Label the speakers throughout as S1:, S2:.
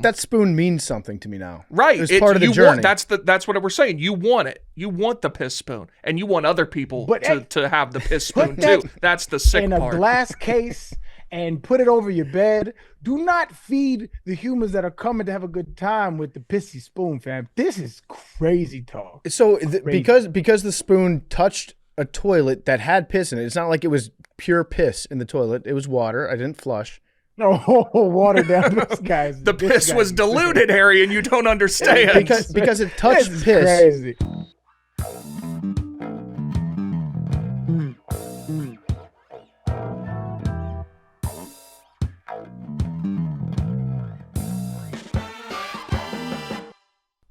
S1: That spoon means something to me now.
S2: Right.
S1: It's part of the journey.
S2: That's what we're saying. You want it. You want the piss spoon. And you want other people to have the piss spoon too. That's the sick
S3: in
S2: part.
S3: a glass case and put it over your bed. Do not feed the humans that are coming to have a good time with the pissy spoon, fam. This is crazy talk.
S1: So because the spoon touched a toilet that had piss in it, it's not like it was pure piss in the toilet. It was water. I didn't flush.
S3: No, water down this guy's.
S2: The piss was diluted, Harry, and you don't understand.
S1: because it touched
S3: This is
S1: piss.
S3: crazy.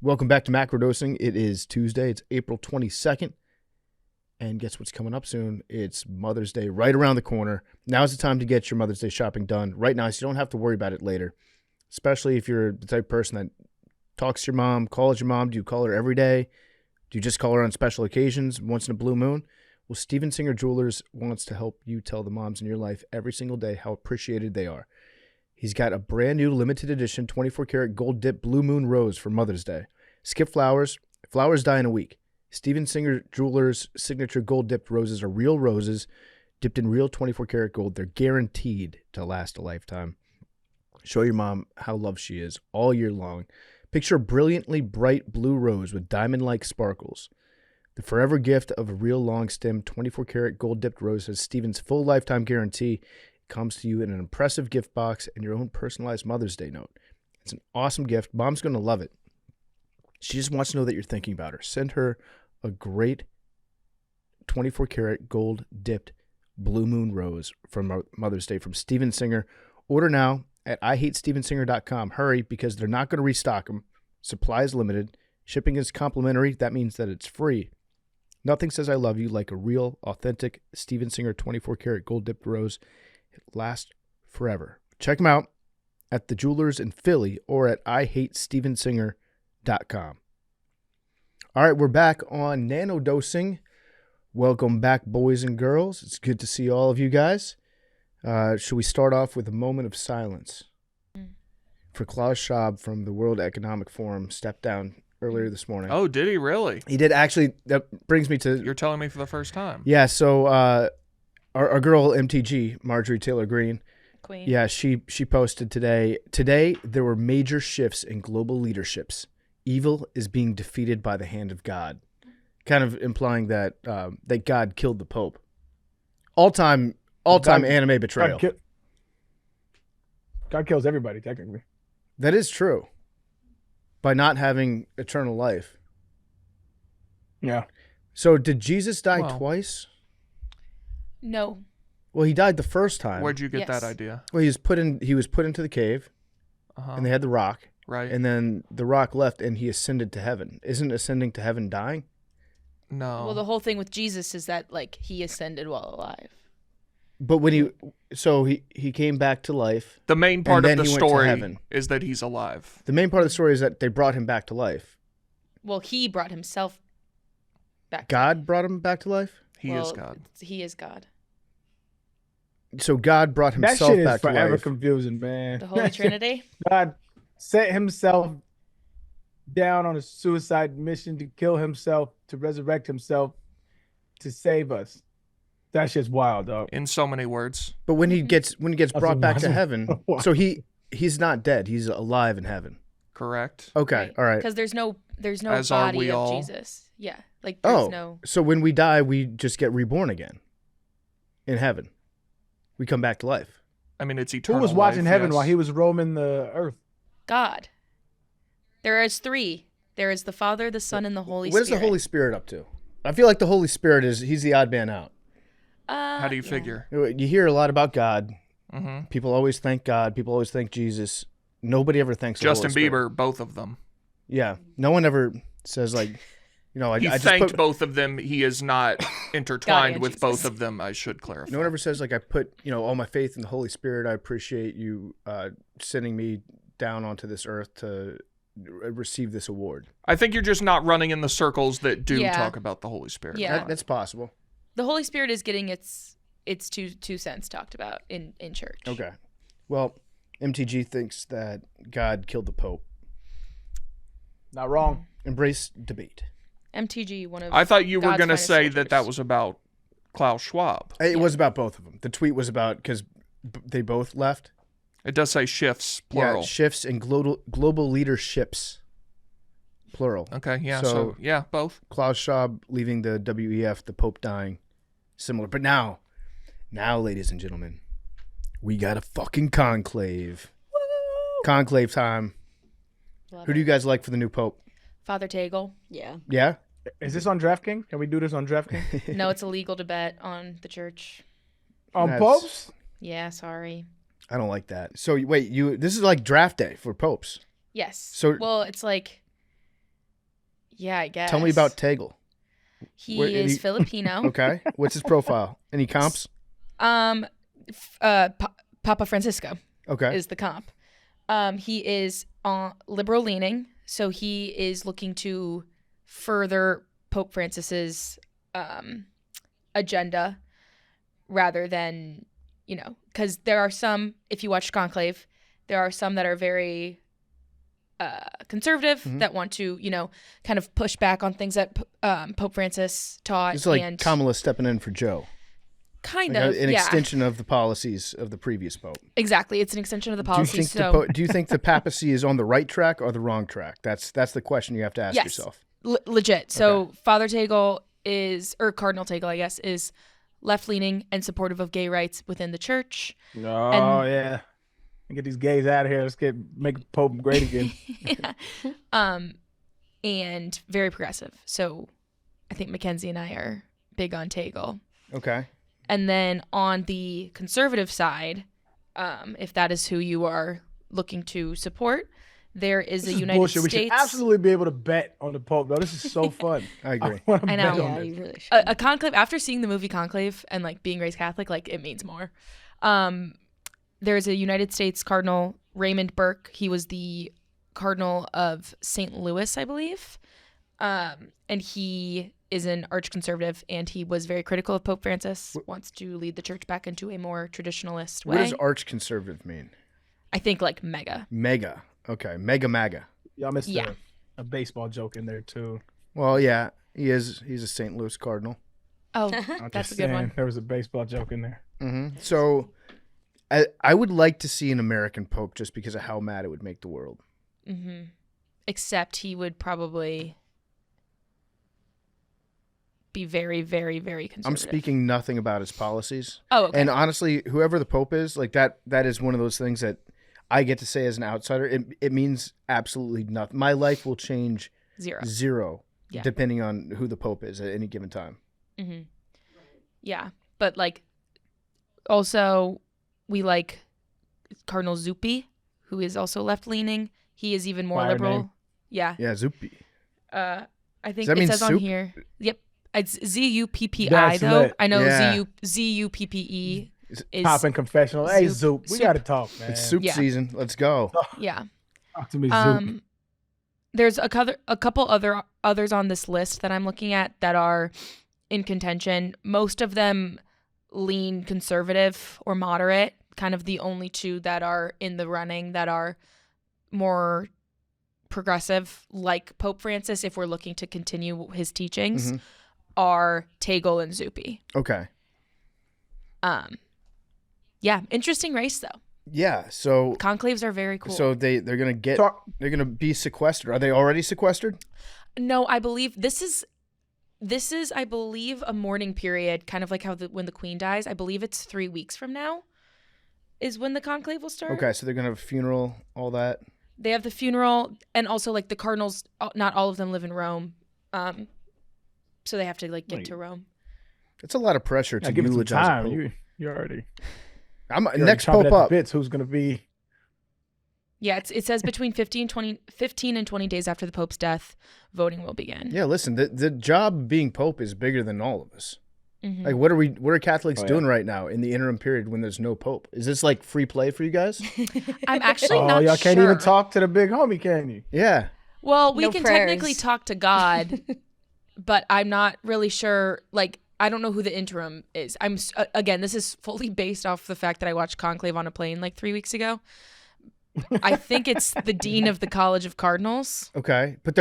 S1: Welcome back to Macrodosing. It is Tuesday. It's April 22nd. And guess what's coming up soon? It's Mother's Day right around the corner. Now's the time to get your Mother's Day shopping done right now so you don't have to worry about it later. Especially if you're the type of person that talks to your mom, calls your mom. Do you call her every day? Do you just call her on special occasions, once in a blue moon? Well, Steven Singer Jewelers wants to help you tell the moms in your life every single day how appreciated they are. He's got a brand new limited edition 24-karat gold dip blue moon rose for Mother's Day. Skip flowers. Flowers die in a week. Steven Singer Jewelers' signature gold dipped roses are real roses dipped in real 24-karat gold. They're guaranteed to last a lifetime. Show your mom how loved she is all year long. Picture a brilliantly bright blue rose with diamond-like sparkles. The forever gift of a real long-stem 24-karat gold-dipped rose has Steven's full lifetime guarantee. It comes to you in an impressive gift box and your own personalized Mother's Day note. It's an awesome gift. Mom's going to love it. She just wants to know that you're thinking about her. Send her a great 24-karat gold-dipped blue moon rose from Mother's Day from Steven Singer. Order now at IHateStevenSinger.com. Hurry, because they're not going to restock them. Supply is limited. Shipping is complimentary. That means that it's free. Nothing says I love you like a real, authentic Steven Singer 24-karat gold-dipped rose. It lasts forever. Check them out at the jewelers in Philly or at IHateStevenSinger.com. All right, we're back on Nanodosing. Welcome back, boys and girls. It's good to see all of you guys. Should we start off with a moment of silence for Klaus Schwab from the World Economic Forum stepped down earlier this morning?
S2: Oh, did he really?
S1: He did. Actually, that brings me to...
S2: You're telling me for the first time.
S1: Yeah, so our girl MTG, Marjorie Taylor Greene,
S4: Queen.
S1: yeah, she posted today. Today, there were major shifts in global leaderships. Evil is being defeated by the hand of God. Kind of implying that that God killed the Pope. All-time anime betrayal.
S3: God kills everybody, technically.
S1: That is true. By not having eternal life.
S3: Yeah.
S1: So did Jesus die twice?
S4: No.
S1: Well, he died the first time.
S2: Where'd you get
S4: Yes.
S2: that idea?
S1: Well, he was put into the cave, and they had the rock.
S2: Right.
S1: And then the rock left, and he ascended to heaven. Isn't ascending to heaven dying?
S2: No.
S4: Well, the whole thing with Jesus is that like he ascended while alive.
S1: But when he came back to life.
S2: The main part
S1: and
S2: of
S1: then
S2: the
S1: he went to
S2: story
S1: heaven.
S2: is that he's alive.
S1: The main part of the story is that they brought him back to life.
S4: Well, he brought himself back.
S1: God brought him back to life?
S2: He is God.
S4: He is God.
S1: So God brought
S3: That
S1: himself
S3: shit is
S1: back to
S3: forever
S1: life.
S3: confusing, man.
S4: The Holy Trinity.
S3: God set himself down on a suicide mission to kill himself, to resurrect himself, to save us. That shit's wild, dog.
S2: In so many words.
S1: But when he gets brought back to heaven,
S3: Wow.
S1: so he's not dead. He's alive in heaven.
S2: Correct.
S1: Okay, all right.
S4: Because there's no
S2: As are we
S4: body of
S2: all.
S4: Jesus. Yeah. Like there's no.
S1: So when we die, we just get reborn again in heaven. We come back to life.
S2: I mean, it's
S3: Who
S2: eternal
S3: was watching
S2: life,
S3: heaven
S2: yes.
S3: while he was roaming the earth?
S4: God. There is three. There is the Father, the Son, and the Holy
S1: What
S4: Spirit.
S1: is the Holy Spirit up to? I feel like the Holy Spirit he's the odd man out.
S2: How do you
S4: yeah.
S2: figure?
S1: You hear a lot about God.
S2: Mm-hmm.
S1: People always thank God. People always thank Jesus. Nobody ever thanks the
S2: Justin
S1: Holy Spirit.
S2: Bieber, both of them.
S1: Yeah. No one ever says like, I
S2: He
S1: just
S2: thanked
S1: put,
S2: both of them. He is not intertwined
S4: and
S2: with
S4: Jesus.
S2: both of them, I should clarify.
S1: no one ever says like I put, all my faith in the Holy Spirit. I appreciate you sending me down onto this earth to receive this award.
S2: I think you're just not running in the circles that do
S4: Yeah.
S2: talk about the Holy Spirit.
S4: Yeah.
S1: That's possible.
S4: The Holy Spirit is getting its two cents talked about in church.
S1: Okay. Well, MTG thinks that God killed the Pope.
S3: Not wrong.
S1: Embrace debate.
S4: MTG, one of
S2: I thought you were
S4: God's
S2: going to
S4: finest
S2: say
S4: soldiers.
S2: that was about Klaus Schwab.
S1: It was about both of them. The tweet was about because they both left.
S2: It does say shifts, plural.
S1: Yeah, shifts in global leaderships, plural.
S2: Okay, yeah,
S1: So-
S2: so yeah, both.
S1: Klaus Schwab leaving the WEF, the Pope dying, similar. But now, ladies and gentlemen, we got a fucking conclave. Conclave time.
S4: Love
S1: Who do you guys like for the new Pope?
S4: Father Tagle.
S5: Yeah.
S1: Yeah?
S3: Is this on DraftKings? Can we do this on DraftKings?
S4: No, it's illegal to bet on the church.
S3: On
S1: That's-
S3: popes?
S4: Yeah, sorry.
S1: I don't like that. So wait, this is like draft day for popes.
S4: Yes.
S1: So-
S4: well, it's like, yeah, I guess.
S1: Tell me about Tagle.
S4: He
S1: Where-
S4: is
S1: he-
S4: Filipino.
S1: Okay. What's his profile? Any comps?
S4: Papa Francisco
S1: Okay.
S4: is the comp. He is liberal leaning, so he is looking to further Pope Francis's agenda rather than, because there are some, if you watch Conclave, there are some that are very conservative that want to, kind of push back on things that Pope Francis taught.
S1: It's like
S4: and
S1: Kamala stepping in for Joe.
S4: kind
S1: Like
S4: of,
S1: an
S4: yeah,
S1: extension of the policies of the previous Pope.
S4: exactly. It's an extension of the
S1: Do you
S4: policy.
S1: think
S4: So
S1: do you think the papacy is on the right track or the wrong track? That's the question you have to ask
S4: Yes.
S1: yourself.
S4: legit. So Father Tagle or Cardinal Tagle, I guess, is left-leaning and supportive of gay rights within the church.
S3: Oh, yeah. Get these gays out of here. Let's make Pope great again.
S4: And very progressive. So I think Mackenzie and I are big on Tagle.
S1: Okay.
S4: And then on the conservative side, if that is who you are looking to support, there is
S3: This
S4: a
S3: is
S4: United
S3: bullshit. We should
S4: States.
S3: absolutely be able to bet on the Pope, though. This is so fun.
S1: I agree.
S3: wanna
S4: I
S3: bet
S4: know.
S3: on
S5: Yeah,
S3: this.
S5: you really should.
S4: A conclave, after seeing the movie Conclave and like being raised Catholic, like it means more. There's a United States Cardinal, Raymond Burke. He was the Cardinal of St. Louis, I believe. And he is an arch-conservative, and he was very critical of Pope Francis, wants to lead the church back into a more traditionalist way.
S1: What does arch-conservative mean?
S4: I think like mega.
S1: Mega. Okay. Mega MAGA.
S3: Y'all missed
S4: Yeah.
S3: a baseball joke in there, too.
S1: Well, yeah, he's a St. Louis Cardinal.
S4: Oh,
S3: I'm
S4: that's
S3: just
S4: a good one.
S3: saying, there was a baseball joke in there.
S1: Mm-hmm. So I would like to see an American Pope just because of how mad it would make the world.
S4: Mm-hmm. Except he would probably be very, very, very conservative.
S1: I'm speaking nothing about his policies.
S4: Oh, okay.
S1: And honestly, whoever the Pope is, like that is one of those things that I get to say as an outsider. It means absolutely nothing. My life will change zero
S4: Yeah.
S1: depending on who the Pope is at any given time.
S4: Mm-hmm. Yeah, but like, also, we like Cardinal Zuppi, who is also left-leaning. He is even more
S3: Fire
S4: liberal.
S3: name.
S4: Yeah.
S1: Yeah, Zuppi.
S4: I think
S1: Does that
S4: it
S1: mean
S4: says on
S1: soup?
S4: here. Yep. It's ZUPPI
S3: That's
S4: though.
S3: lit.
S4: I know
S1: Yeah.
S4: ZUPPE is
S3: Popping confessional. Hey,
S4: Zoop.
S3: Zoop, we
S4: Soup.
S3: got to talk, man.
S1: It's soup
S4: Yeah.
S1: season. Let's go.
S4: yeah.
S3: Talk to me, Zoop.
S4: There's a couple others on this list that I'm looking at that are in contention. Most of them lean conservative or moderate. Kind of the only two that are in the running that are more progressive, like Pope Francis, if we're looking to continue his teachings,
S1: Mhm.
S4: are Tagle and Zuppi.
S1: Okay.
S4: Yeah, interesting race though.
S1: Yeah. So
S4: Conclaves are very cool.
S1: so they're gonna get
S3: Talk.
S1: they're gonna be sequestered. Are they already sequestered?
S4: No, I believe this is I believe a mourning period, kind of like how when the Queen dies. I believe it's 3 weeks from now is when the conclave will start.
S1: Okay, so they're gonna have a funeral, all that.
S4: They have the funeral, and also like the cardinals. Not all of them live in Rome, so they have to like get to Rome.
S1: It's a lot of pressure to
S3: Yeah, give it some
S1: eulogize a
S3: time.
S1: pope.
S3: You already
S1: I'm
S3: you're
S1: next
S3: already chomping
S1: pope
S3: at the
S1: up.
S3: bits. Who's gonna be?
S4: Yeah, it says between 15 and 20 days after the Pope's death, voting will begin.
S1: Yeah, listen, the job of being pope is bigger than all of us.
S4: Mhm.
S1: Like, what are Catholics doing right now in the interim period when there's no pope? Is this like free play for you guys?
S4: I'm actually
S3: Oh,
S4: not
S3: y'all
S4: sure.
S3: can't even talk to the big homie, can you?
S1: Yeah.
S4: Well, we
S5: No
S4: can
S5: prayers.
S4: technically talk to God, but I'm not really sure. Like, I don't know who the interim is. Again, this is fully based off the fact that I watched Conclave on a plane like 3 weeks ago. I think it's the dean of the College of Cardinals.
S1: Okay, but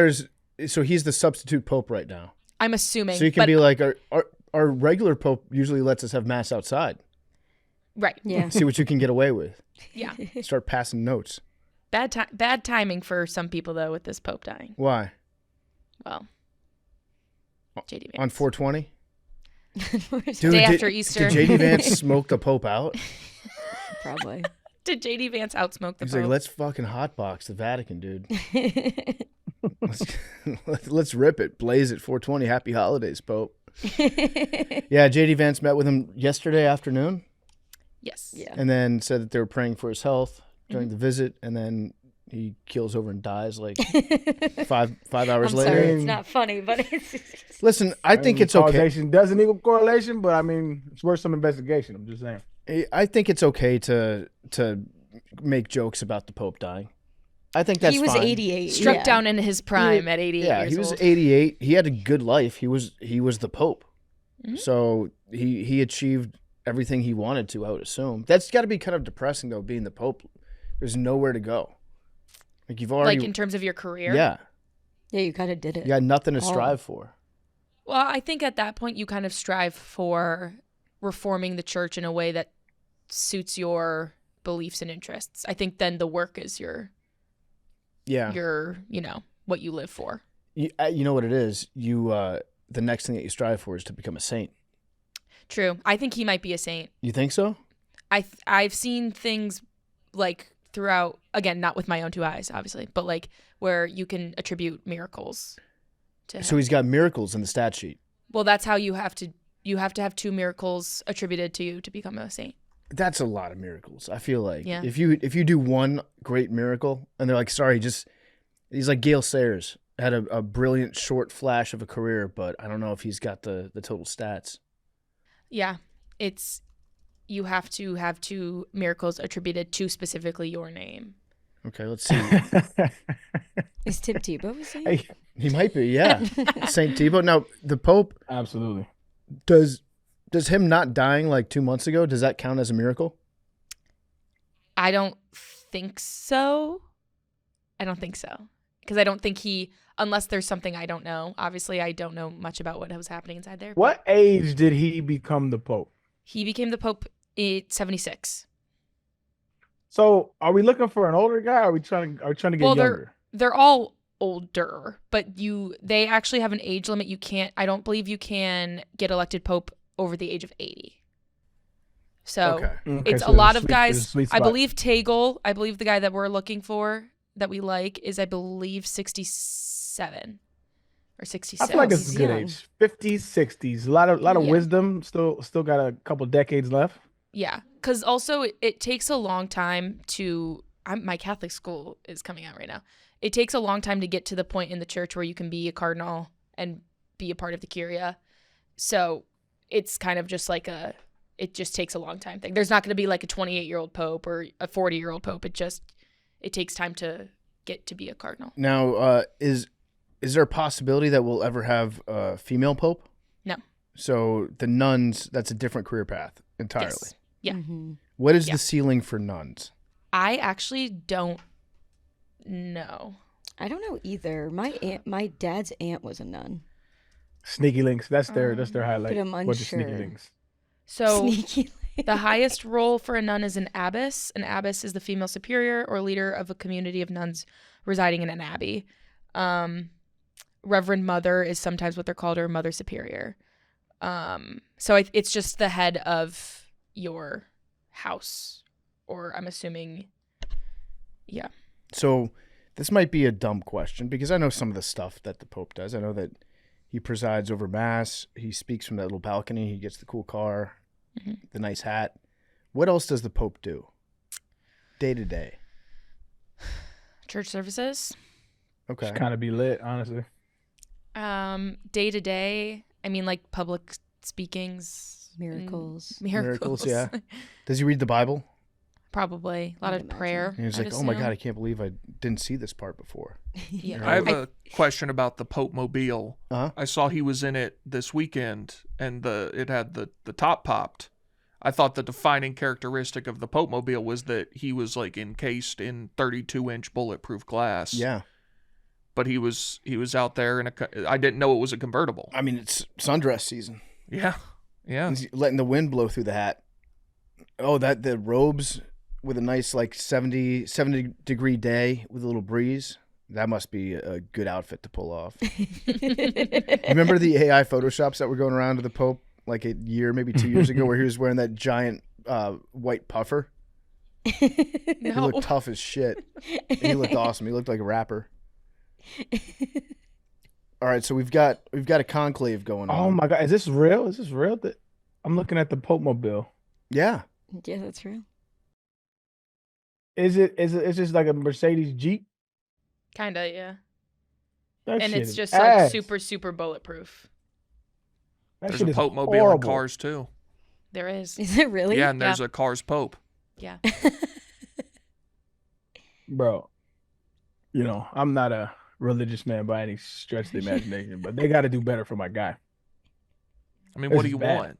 S1: so he's the substitute pope right now.
S4: I'm assuming.
S1: So you can be like, our regular pope usually lets us have mass outside.
S4: Right.
S5: Yeah.
S1: See what you can get away with.
S4: Yeah.
S1: Start passing notes.
S4: Bad timing for some people though with this pope dying.
S1: Why?
S4: Well, JD Vance.
S1: On 420?
S4: Day after Easter.
S1: Did JD Vance smoke the pope out?
S5: Probably.
S4: Did JD Vance outsmoke the
S1: He's
S4: pope?
S1: like, let's fucking hotbox the Vatican, dude. let's rip it. Blaze it. 420. Happy holidays, Pope. Yeah, JD Vance met with him yesterday afternoon.
S4: Yes.
S5: Yeah.
S1: And then said that they were praying for his health during the visit, and then he keels over and dies like five hours
S5: I'm
S1: later.
S5: sorry, it's not funny, but it's
S1: Listen, I think it's okay.
S3: Causation doesn't equal correlation, but I mean, it's worth some investigation. I'm just saying.
S1: I think it's okay to make jokes about the Pope dying. I think that's
S5: he was
S1: fine.
S5: 88.
S4: Struck
S5: yeah.
S4: down in his prime at 88
S1: Yeah,
S4: years
S1: he was
S4: old.
S1: 88. He had a good life. He was the Pope.
S4: Mm-hmm.
S1: So he achieved everything he wanted to, I would assume. That's got to be kind of depressing, though, being the Pope. There's nowhere to go. Like, you've already...
S4: Like in terms of your career?
S1: Yeah.
S5: Yeah, you kind of did it.
S1: You got nothing to strive for.
S4: Well, I think at that point you kind of strive for reforming the church in a way that suits your beliefs and interests. I think then the work is your what you live for.
S1: You know what it is? The next thing that you strive for is to become a saint.
S4: True. I think he might be a saint.
S1: You think so?
S4: I've seen things like throughout, again, not with my own two eyes, obviously, but like where you can attribute miracles to him.
S1: So he's got miracles in the stat sheet.
S4: Well, that's how you have to have 2 miracles attributed to you to become a saint.
S1: That's a lot of miracles. I feel like
S4: Yeah.
S1: if you do one great miracle and they're like, sorry, he's like Gale Sayers, had a brilliant short flash of a career, but I don't know if he's got the total stats.
S4: Yeah. You have to have 2 miracles attributed to specifically your name.
S1: Okay, let's see.
S5: Is Tim Tebow a saint?
S3: Hey,
S1: He might be, yeah. Saint Tebow. Now, the Pope,
S3: absolutely.
S1: does him not dying like 2 months ago, does that count as a miracle?
S4: I don't think so. Because I don't think unless there's something I don't know. Obviously, I don't know much about what was happening inside there.
S3: What age did he become the Pope?
S4: He became the Pope at 76.
S3: So, are we looking for an older guy? Or are we trying to get younger?
S4: They're all older, but they actually have an age limit. I don't believe you can get elected Pope over the age of 80. So
S1: Okay.
S4: it's
S3: so
S4: a lot
S3: there's
S4: of
S3: a
S4: guys.
S3: sweet
S4: I
S3: spot.
S4: believe Tagle, the guy that we're looking for, that we like, is I believe 67 or 66.
S3: I feel like it's a
S5: He's
S3: good
S5: young.
S3: age. 50s, 60s. A lot of
S4: Yeah.
S3: wisdom. Still got a couple decades left.
S4: Yeah, because also it takes a long time to. My Catholic school is coming out right now. It takes a long time to get to the point in the church where you can be a cardinal and be a part of the Curia. So it's kind of just like it just takes a long time thing. There's not going to be like a 28-year-old pope or a 40-year-old pope. It takes time to get to be a cardinal.
S1: Now, is there a possibility that we'll ever have a female pope?
S4: No.
S1: So the nuns, that's a different career path entirely.
S4: Yes. Yeah.
S5: Mm-hmm.
S1: What is
S4: Yeah.
S1: the ceiling for nuns?
S4: I actually don't know.
S5: I don't know either. My dad's aunt was a nun.
S3: Sneaky links. That's their highlight.
S5: But I'm
S3: Bunch of sneaky
S5: unsure.
S3: links.
S4: So
S5: Sneaky.
S4: the highest role for a nun is an abbess. An abbess is the female superior or leader of a community of nuns residing in an abbey. Reverend Mother is sometimes what they're called, or Mother Superior. So it's just the head of your house, or I'm assuming, yeah.
S1: So this might be a dumb question because I know some of the stuff that the Pope does. I know that he presides over Mass. He speaks from that little balcony. He gets the cool car, the nice hat. What else does the Pope do day to day?
S4: Church services.
S1: Okay.
S3: Just kind of be lit, honestly.
S4: Day to day, I mean, like public speakings.
S5: Miracles.
S4: Miracles.
S1: Yeah. Does he read the Bible?
S4: Probably. A lot
S5: I'd
S4: of
S5: imagine.
S4: prayer.
S1: And he's
S4: I'd
S1: like, oh my
S4: assume.
S1: God, I can't believe I didn't see this part before.
S4: Yeah.
S2: I have a question about the Pope Mobile.
S1: Uh-huh.
S2: I saw he was in it this weekend, and it had the top popped. I thought the defining characteristic of the Pope Mobile was that he was like encased in 32-inch bulletproof glass.
S1: Yeah.
S2: But he was out there I didn't know it was a convertible.
S1: I mean, it's sundress season.
S2: Yeah. Yeah.
S1: He's letting the wind blow through the hat. Oh, the robes with a nice like 70 degree day with a little breeze. That must be a good outfit to pull off. Remember the AI photoshops that were going around to the Pope like a year, maybe 2 years ago, where he was wearing that giant white puffer? He looked tough as shit. He looked awesome. He looked like a rapper. All right, so we've got a conclave going on.
S3: Oh my God, is this real? Is this real? That I'm looking at the Pope Mobile.
S1: Yeah.
S5: Yeah, that's real.
S3: Is it? It's just like a Mercedes Jeep?
S4: Kinda, yeah.
S3: That
S4: And
S3: shit
S4: it's
S3: is
S4: just
S3: ass.
S4: like super, super bulletproof.
S3: That
S2: There's
S3: shit
S2: a
S3: is
S2: Pope Mobile in
S3: horrible.
S2: Cars too.
S4: There is.
S5: Is it really?
S2: Yeah, and there's a Cars Pope.
S4: Yeah.
S3: Bro. You know, I'm not a religious man by any stretch of the imagination, but they got to do better for my guy.
S2: I mean,
S3: This
S2: what do
S3: is
S2: you
S3: bad.
S2: want?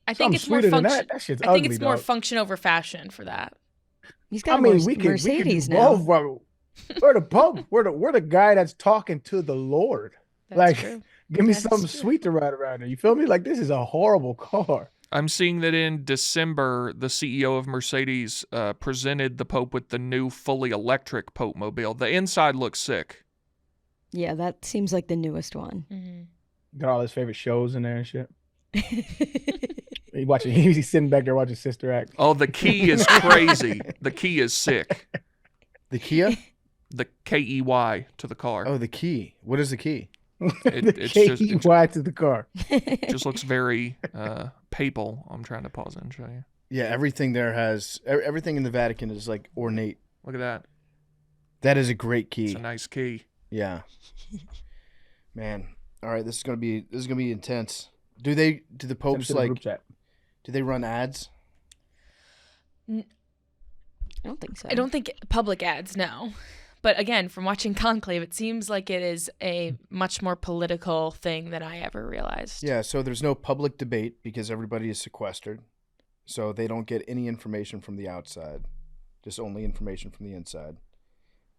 S4: I think
S3: Something
S4: it's more
S3: sweeter than
S4: function.
S3: that shit's
S4: I think
S3: ugly,
S4: it's more
S3: dog.
S4: function over fashion for that.
S5: He's got
S3: I mean,
S5: a
S3: we could
S5: Mercedes
S3: do
S5: now.
S3: both, bro. We're the Pope. We're the guy that's talking to the Lord.
S4: That's
S3: Like,
S4: true.
S3: give me
S4: That's
S3: something
S4: true.
S3: sweet to ride around in. You feel me? Like, this is a horrible car.
S2: I'm seeing that in December, the CEO of Mercedes presented the Pope with the new fully electric Pope Mobile. The inside looks sick.
S5: Yeah, that seems like the newest one.
S4: Mm-hmm.
S3: Got all his favorite shows in there and shit. He's sitting back there watching Sister Act.
S2: Oh, the key is crazy. The key is sick.
S1: The Kia?
S2: The KEY to the car.
S1: Oh, the key. What is the key?
S2: It's
S3: KEY to the car.
S2: just looks very papal. I'm trying to pause it and show you.
S1: Yeah, everything there has everything in the Vatican is like ornate.
S2: Look at that.
S1: That is a great key.
S2: It's a nice key.
S1: Yeah. Man. All right, this is gonna be intense. Do the
S3: Send it
S1: popes
S3: to the group chat.
S1: do they run ads?
S5: I don't think so.
S4: I don't think public ads, no. But again, from watching Conclave, it seems like it is a much more political thing than I ever realized.
S1: Yeah, so there's no public debate because everybody is sequestered. So they don't get any information from the outside, just only information from the inside.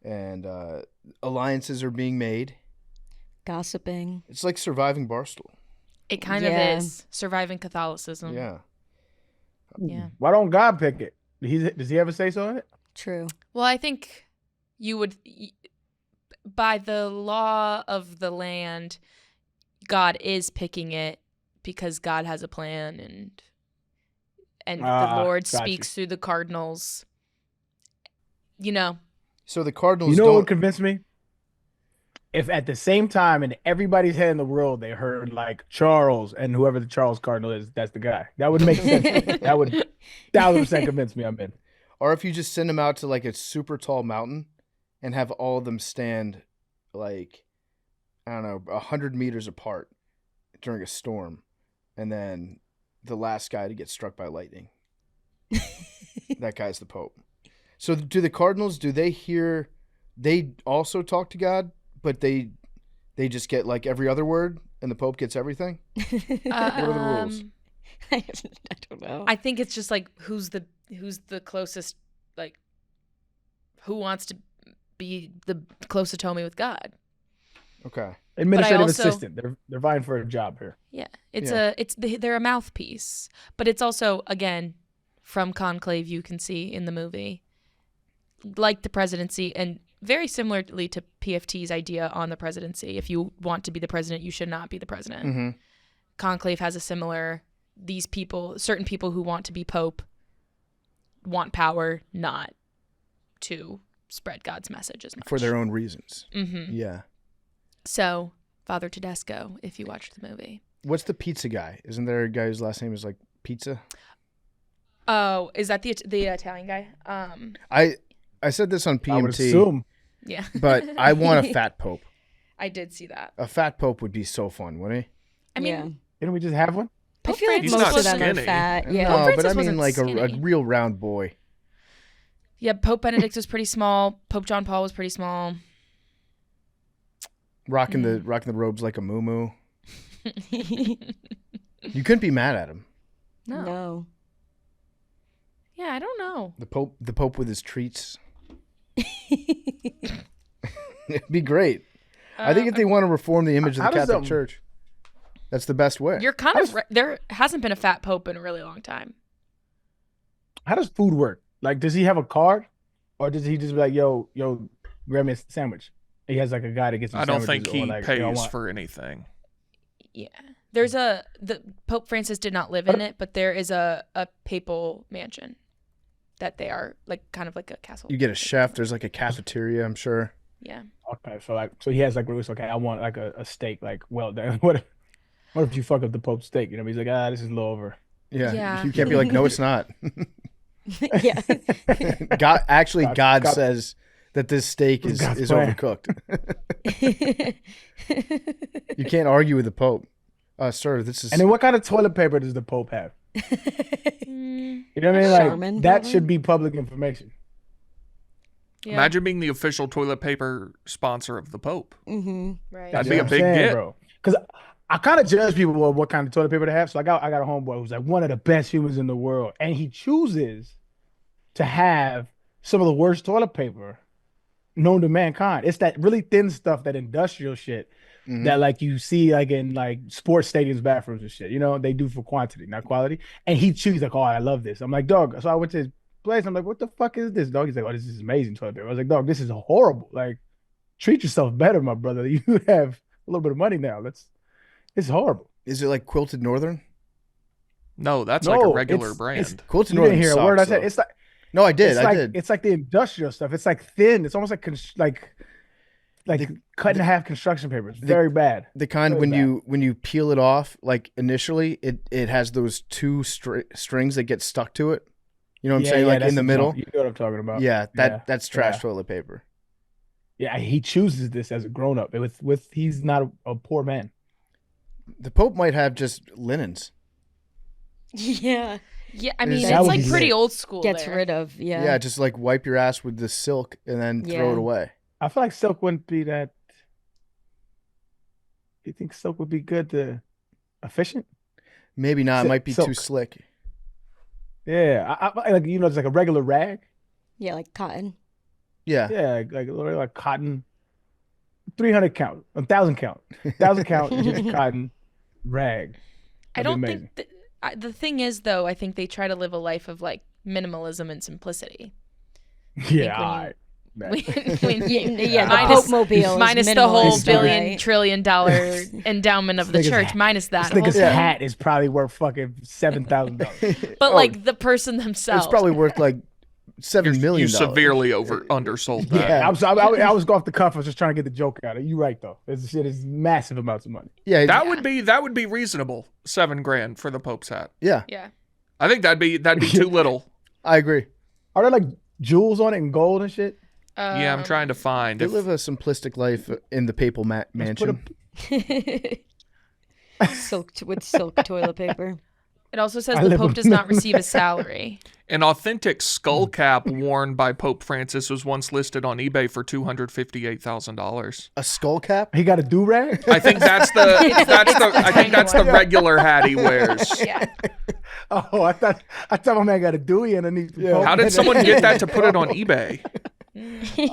S1: And alliances are being made.
S5: Gossiping.
S1: It's like surviving Barstool.
S4: It kind
S5: Yeah.
S4: of is surviving Catholicism.
S1: Yeah.
S4: Yeah.
S3: Why don't God pick it? Does he ever say so in it?
S5: True.
S4: Well, I think you would, by the law of the land, God is picking it because God has a plan, and the Lord
S3: got you.
S4: speaks through the cardinals. You know,
S1: So the Cardinals
S3: You know what
S1: don't
S3: would convince me? If at the same time in everybody's head in the world they heard like Charles and whoever the Charles Cardinal is, that's the guy. That would make sense. to me. That would 1,000% convince me I'm in.
S1: or if you just send them out to like a super tall mountain and have all of them stand like, I don't know, 100 meters apart during a storm, and then the last guy to get struck by lightning, that guy's the Pope. So do the Cardinals, do they hear, they also talk to God, but they just get like every other word and the Pope gets everything? What are the rules?
S5: I don't know.
S4: I think it's just like who's the closest, like who wants to be the closest homie with God.
S1: Okay.
S3: Administrative
S4: also-
S3: assistant. They're vying for a job here.
S4: Yeah, it's
S1: Yeah.
S4: they're a mouthpiece, but it's also, again, from Conclave, you can see in the movie, like the presidency, and very similarly to PFT's idea on the presidency. If you want to be the president, you should not be the president.
S1: Mm-hmm.
S4: Conclave has a similar, these people, certain people who want to be Pope want power, not to spread God's message as much.
S1: For their own reasons.
S4: Mm-hmm.
S1: Yeah.
S4: So, Father Tedesco, if you watched the movie.
S1: What's the pizza guy? Isn't there a guy whose last name is like Pizza?
S4: Oh, is that the Italian guy?
S1: I said this on
S3: I would
S1: PMT,
S3: assume.
S4: Yeah.
S1: but I want a fat Pope.
S4: I did see that.
S1: A fat Pope would be so fun, wouldn't he?
S4: I mean,
S5: yeah.
S3: Didn't we just have one?
S5: I
S4: Pope
S5: feel like
S2: He's
S5: most
S2: not
S5: of them are
S2: skinny.
S5: fat. Yeah.
S1: No, but
S4: Francis
S1: I mean
S4: wasn't
S1: like a
S4: skinny.
S1: real round boy.
S4: Yeah, Pope Benedict was pretty small. Pope John Paul was pretty small.
S1: Rocking the robes like a moo. You couldn't be mad at him.
S4: No.
S5: No.
S4: Yeah, I don't know.
S1: The Pope with his treats. It'd be great. I think if they want to reform the image of the
S3: How does
S1: Catholic
S3: that-
S1: Church, that's the best way.
S4: You're kind of there hasn't been a fat pope in a really long time.
S3: How does food work? Like, does he have a card, or does he just be like, yo, grab me a sandwich? He has like a guy that gets him
S2: I don't
S3: sandwiches,
S2: think he
S3: or like,
S2: pays
S3: yo, I want-
S2: for anything.
S4: Yeah. There's the Pope Francis did not live in it, but there is a papal mansion that they are like kind of like a castle.
S1: You get a chef. There's like a cafeteria, I'm sure.
S4: Yeah.
S3: Okay, so he has like rules. Okay, I want like a steak, like well done. What if you fuck up the Pope's steak? You know, he's like, this is a little over.
S1: Yeah.
S4: Yeah.
S1: You can't be like, no, it's not.
S5: Yeah.
S1: God
S3: God-
S1: says that this steak is
S3: God's plan.
S1: overcooked. You can't argue with the Pope. Sir, this is.
S3: And then what kind of toilet paper does the Pope have?
S4: Mm,
S3: You know what I mean? Like
S5: Charmin,
S3: that
S5: probably?
S3: should be public information.
S4: yeah.
S2: Imagine being the official toilet paper sponsor of the Pope.
S5: Mm-hmm.
S4: Right.
S2: That'd
S3: You
S2: be
S3: know
S2: a
S3: what
S2: big
S3: I'm saying,
S2: get.
S3: bro. Because I kind of judge people on what kind of toilet paper they have. So I got a homeboy who's like one of the best humans in the world, and he chooses to have some of the worst toilet paper known to mankind. It's that really thin stuff, that industrial shit
S1: Mhm.
S3: that like you see like in like sports stadiums bathrooms and shit. You know, they do for quantity, not quality. And he chooses like, oh, I love this. I'm like, dog. So I went to his place. I'm like, what the fuck is this, dog? He's like, oh, this is amazing toilet paper. I was like, dog, this is horrible. Like, treat yourself better, my brother. You have a little bit of money now. It's horrible.
S1: Is it like Quilted Northern?
S2: No, that's like a
S3: No,
S2: regular
S3: it's-
S2: brand.
S1: Quilted
S3: You
S1: Northern
S3: didn't hear
S1: sucks,
S3: a word I said.
S1: though.
S3: It's like
S1: No, I did.
S3: it's
S1: I
S3: like
S1: did.
S3: it's like the industrial stuff. It's like thin. It's almost like like
S1: The-
S3: cut in half construction paper. It's very bad.
S1: The kind
S3: Very
S1: when you peel it off, like initially, it has those two strings that get stuck to it. You know what I'm saying? Like
S3: that's
S1: in the middle.
S3: You know what I'm talking about?
S1: Yeah, that's trash
S3: yeah.
S1: toilet paper.
S3: Yeah, he chooses this as a grown up. With he's not a poor man.
S1: The Pope might have just linens.
S5: Yeah.
S4: Yeah, I mean,
S1: That
S4: it's
S3: would
S4: like
S3: be
S4: pretty
S3: lit.
S4: old school.
S5: Gets
S4: there.
S5: rid of.
S1: Yeah.
S5: Yeah.
S1: Just like wipe your ass with the silk and then throw it
S5: Yeah.
S1: away.
S3: I feel like silk wouldn't be that. You think silk would be good to efficient?
S1: Maybe not. It
S3: Silk-
S1: might be too
S3: silk.
S1: slick.
S3: Yeah, I like it's like a regular rag.
S5: Yeah, like cotton.
S1: Yeah.
S3: Yeah, like cotton. 300 count, 1,000 count, 1,000 count, just cotton rag.
S4: I
S3: That'd
S4: don't
S3: be
S4: think the thing is though. I think they try to live a life of like minimalism and simplicity.
S3: Yeah,
S4: when
S3: all
S4: you-
S3: right.
S5: Yeah, the
S4: Minus-
S5: Pope Mobile. is
S4: minus the whole
S5: minimalist,
S4: billion
S5: right?
S4: trillion dollar endowment of the
S3: This nigga's
S4: church.
S3: hat-
S4: Minus that.
S3: This nigga's
S4: whole thing.
S3: hat is probably worth fucking $7,000.
S4: But
S1: Oh,
S4: like the person themselves.
S1: it's probably worth like $7 million.
S2: You severely undersold that.
S3: Yeah, I was off the cuff. I was just trying to get the joke out. You're right though. This shit is massive amounts of money.
S1: Yeah.
S2: That would be reasonable. $7,000 for the Pope's hat.
S1: Yeah.
S4: Yeah.
S2: I think that'd be too little.
S1: I agree.
S3: Are there like jewels on it and gold and shit?
S2: Yeah, I'm trying to find.
S1: They
S2: If,
S1: live a simplistic life in the papal
S3: Let's
S1: mansion.
S5: With silk toilet paper.
S4: It also says
S3: I
S4: the
S3: live
S4: Pope
S3: with-
S4: does not receive a salary.
S2: an authentic skull cap worn by Pope Francis was once listed on eBay for $258,000.
S1: A skull cap?
S3: He got a do rag.
S2: I think that's the
S4: one.
S2: regular hat he wears.
S4: Yeah.
S3: Oh, I thought my man got a Dewey underneath. The Pope.
S2: How did someone get that to put it on eBay?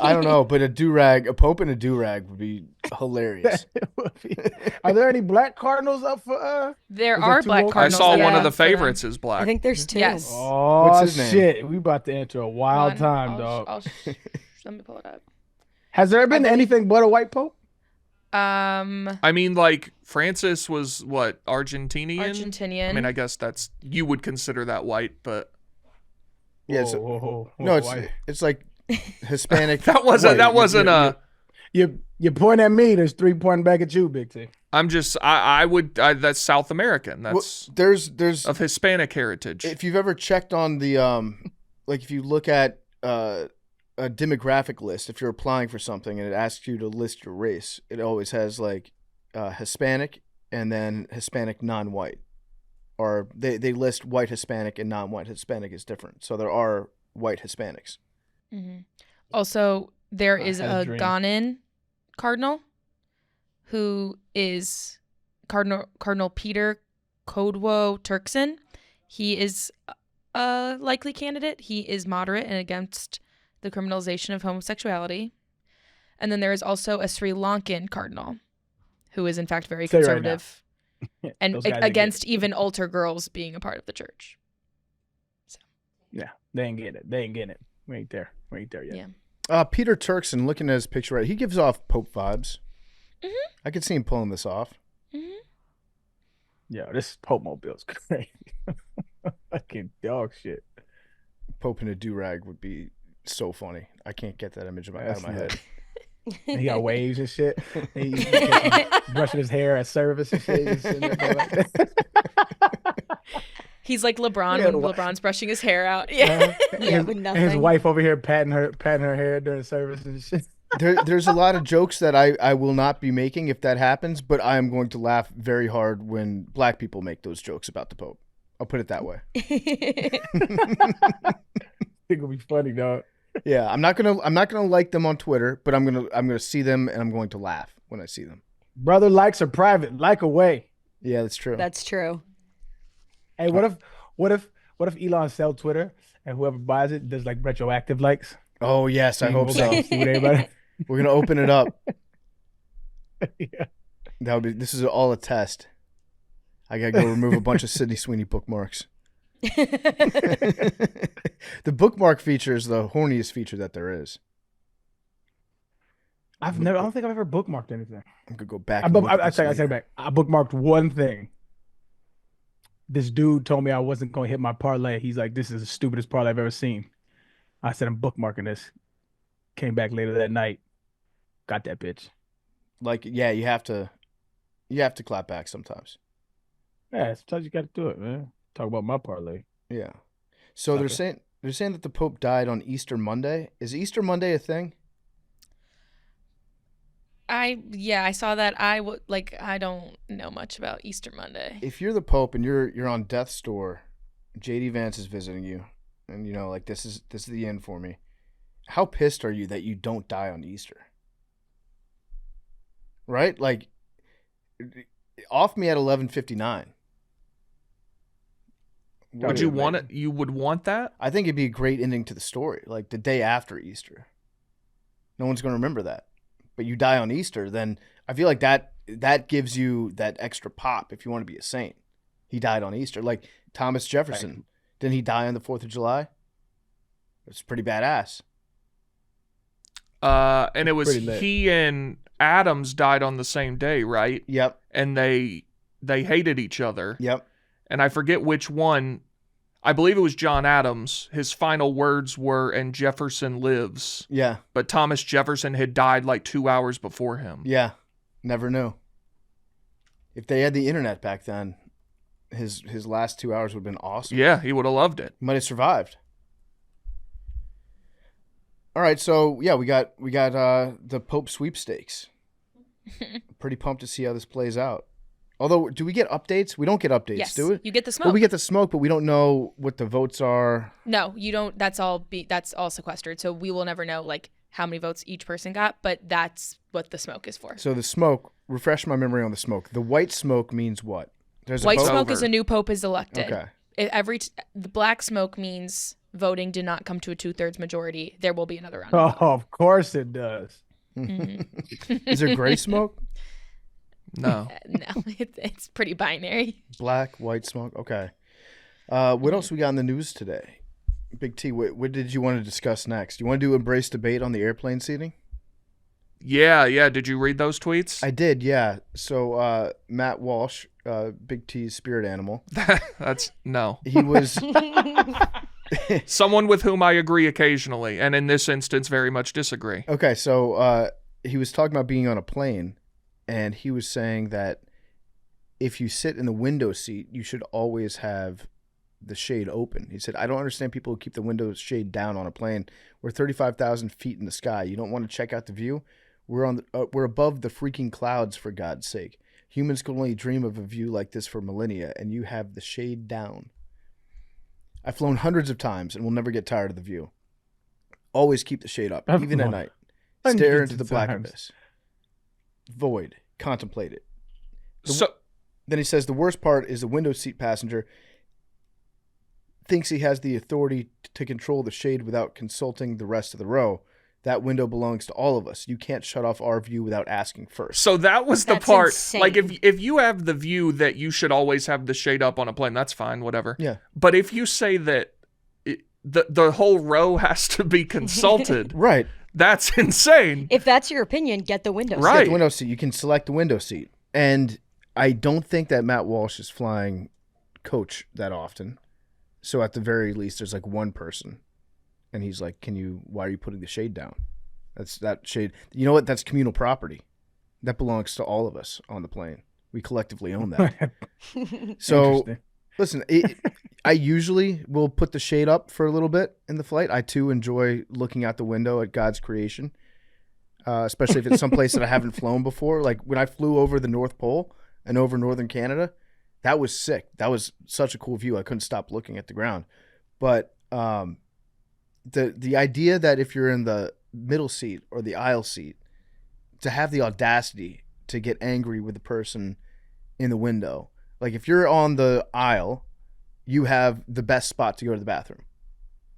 S1: I don't know, but a Pope in a do rag would be hilarious.
S3: Are there any black cardinals up for?
S4: There
S3: Is it
S4: are
S3: too
S4: black
S3: woke?
S2: I
S4: cardinals.
S2: saw one
S4: yeah,
S2: of the
S4: for them.
S2: favorites is
S5: I
S2: black.
S5: think there's two.
S4: Yes.
S3: Oh
S1: What's his name?
S3: shit, we about to enter a wild
S4: One,
S3: time, dog.
S4: Let me pull it up.
S3: Has there been
S4: believe-
S3: anything but a white pope?
S2: I mean, like Francis was what, Argentinian?
S4: Argentinian.
S2: I mean, I guess you would consider that white, but
S1: Yeah, it's, no, it's like Hispanic.
S2: that wasn't
S1: white.
S3: You point at me. There's 3 pointing back at you, Big T.
S2: I'm just I that's South American. That's
S1: Well, there's
S2: of Hispanic heritage.
S1: if you've ever checked on the like if you look at a demographic list, if you're applying for something and it asks you to list your race, it always has like Hispanic and then Hispanic non-white, or they list white Hispanic and non-white Hispanic is different. So there are white Hispanics.
S4: Mm-hmm. Also, there is
S3: had a
S4: a
S3: dream.
S4: Ghanaian cardinal who is Cardinal Peter Kodwo Turkson. He is a likely candidate. He is moderate and against the criminalization of homosexuality. And then there is also a Sri Lankan cardinal who is in fact very
S3: Say right now.
S4: conservative and
S3: Those guys ain't
S4: against even altar girls being a part of the church.
S3: Yeah, they ain't getting it. They ain't getting it. We ain't there. We ain't there yet.
S4: Yeah.
S1: Peter Turkson, looking at his picture, right, he gives off Pope vibes.
S4: Mm-hmm.
S1: I could see him pulling this off.
S4: Mm-hmm.
S3: Yo, this Pope mobile's crazy. Fucking dog shit.
S1: Pope in a do-rag would be so funny. I can't get that image out of my head.
S3: And he got waves and shit. He's brushing his hair at service and shit. He's sitting there like that.
S4: He's like LeBron
S3: Yeah,
S4: when LeBron's brushing his hair out. Yeah.
S5: Yeah,
S3: his,
S5: with
S3: and his
S5: nothing.
S3: wife over here patting her hair during service and shit.
S1: There's a lot of jokes that I will not be making if that happens, but I am going to laugh very hard when black people make those jokes about the Pope. I'll put it that way.
S3: I think it'll be funny, dog.
S1: Yeah, I'm not gonna like them on Twitter, but I'm gonna see them and I'm going to laugh when I see them.
S3: Brother likes are private. Like away.
S1: Yeah, that's true.
S5: That's true.
S3: Hey, what if Elon sell Twitter and whoever buys it does like retroactive likes?
S1: Oh yes, I hope so.
S3: See what everybody.
S1: We're gonna open it up.
S3: Yeah.
S1: That would be. This is all a test. I gotta go remove a bunch of Sydney Sweeney bookmarks. The bookmark feature is the horniest feature that there is.
S3: I don't think I've ever bookmarked anything.
S1: I'm gonna go back.
S3: I
S1: and look at this
S3: take
S1: later.
S3: it back. I bookmarked one thing. This dude told me I wasn't going to hit my parlay. He's like, "This is the stupidest parlay I've ever seen." I said, "I'm bookmarking this." Came back later that night. Got that bitch.
S1: Like, yeah, you have to clap back sometimes.
S3: Yeah, sometimes you got to do it, man. Talk about my parlay.
S1: Yeah. So they're
S3: Okay.
S1: saying that the Pope died on Easter Monday. Is Easter Monday a thing?
S4: I saw that. I don't know much about Easter Monday.
S1: If you're the Pope and you're on death's door, JD Vance is visiting you, and like this is the end for me. How pissed are you that you don't die on Easter? Right? Like, off me at 11:59.
S2: Would you want it? You would want that?
S1: I think it'd be a great ending to the story, like the day after Easter. No one's going to remember that. But you die on Easter, then I feel like that gives you that extra pop if you want to be a saint. He died on Easter. Like Thomas Jefferson.
S3: Right.
S1: Didn't he die on the 4th of July? It's pretty badass.
S2: And it was
S3: Pretty lit.
S2: he and Adams died on the same day, right?
S1: Yep.
S2: And they hated each other.
S1: Yep.
S2: And I forget which one. I believe it was John Adams. His final words were, "And Jefferson lives."
S1: Yeah.
S2: But Thomas Jefferson had died like 2 hours before him.
S1: Yeah. Never knew. If they had the internet back then, his last 2 hours would have been awesome.
S2: Yeah, he would have loved it.
S1: He might have survived. All right, so yeah, we got the Pope sweepstakes. Pretty pumped to see how this plays out. Although, do we get updates? We don't get updates,
S4: Yes,
S1: do we?
S4: you get the smoke.
S1: Well, we get the smoke, but we don't know what the votes are.
S4: No, you don't. That's all sequestered. So we will never know like how many votes each person got. But that's what the smoke is for.
S1: So the smoke. Refresh my memory on the smoke. The white smoke means what? There's
S4: White
S1: a vote?
S4: smoke is
S2: over.
S4: a new pope is elected.
S1: Okay.
S4: The black smoke means voting did not come to a 2/3 majority. There will be another round.
S3: Oh, of course it does.
S1: Is there gray smoke?
S2: No.
S4: No, it's pretty binary.
S1: Black, white smoke. Okay. What else we got in the news today? Big T, what did you want to discuss next? You want to do embrace debate on the airplane seating?
S2: Yeah. Did you read those tweets?
S1: I did, yeah. So Matt Walsh, Big T's spirit animal,
S2: That's no.
S1: he was
S2: Someone with whom I agree occasionally, and in this instance, very much disagree.
S1: okay. So he was talking about being on a plane, and he was saying that if you sit in the window seat, you should always have the shade open. He said, I don't understand people who keep the window shade down on a plane. We're 35,000 feet in the sky. You don't want to check out the view? We're above the freaking clouds, for God's sake. Humans can only dream of a view like this for millennia, and you have the shade down. I've flown hundreds of times and will never get tired of the view. Always keep the shade up,
S3: I've
S1: even at
S3: flown
S1: night.
S3: hundreds
S1: Stare
S3: of
S1: into the black
S3: times.
S1: abyss. Void. Contemplate it.
S2: So
S1: Then he says the worst part is the window seat passenger. thinks he has the authority to control the shade without consulting the rest of the row. That window belongs to all of us. You can't shut off our view without asking first.
S2: So that was the
S5: That's
S2: part.
S5: insane.
S2: Like if you have the view that you should always have the shade up on a plane, that's fine, whatever.
S1: Yeah.
S2: But if you say that the whole row has to be consulted,
S1: Right.
S2: that's insane.
S5: If that's your opinion, get the window.
S2: Right.
S1: Get the window seat. You can select the window seat. And I don't think that Matt Walsh is flying coach that often. So at the very least, there's like one person. And he's like, why are you putting the shade down? That's that shade. You know what? That's communal property. That belongs to all of us on the plane. We collectively own that. So
S3: Interesting.
S1: listen, I usually will put the shade up for a little bit in the flight. I too enjoy looking out the window at God's creation, especially if it's someplace that I haven't flown before. Like when I flew over the North Pole and over northern Canada, that was sick. That was such a cool view. I couldn't stop looking at the ground. But the idea that if you're in the middle seat or the aisle seat, to have the audacity to get angry with the person in the window. Like if you're on the aisle, you have the best spot to go to the bathroom,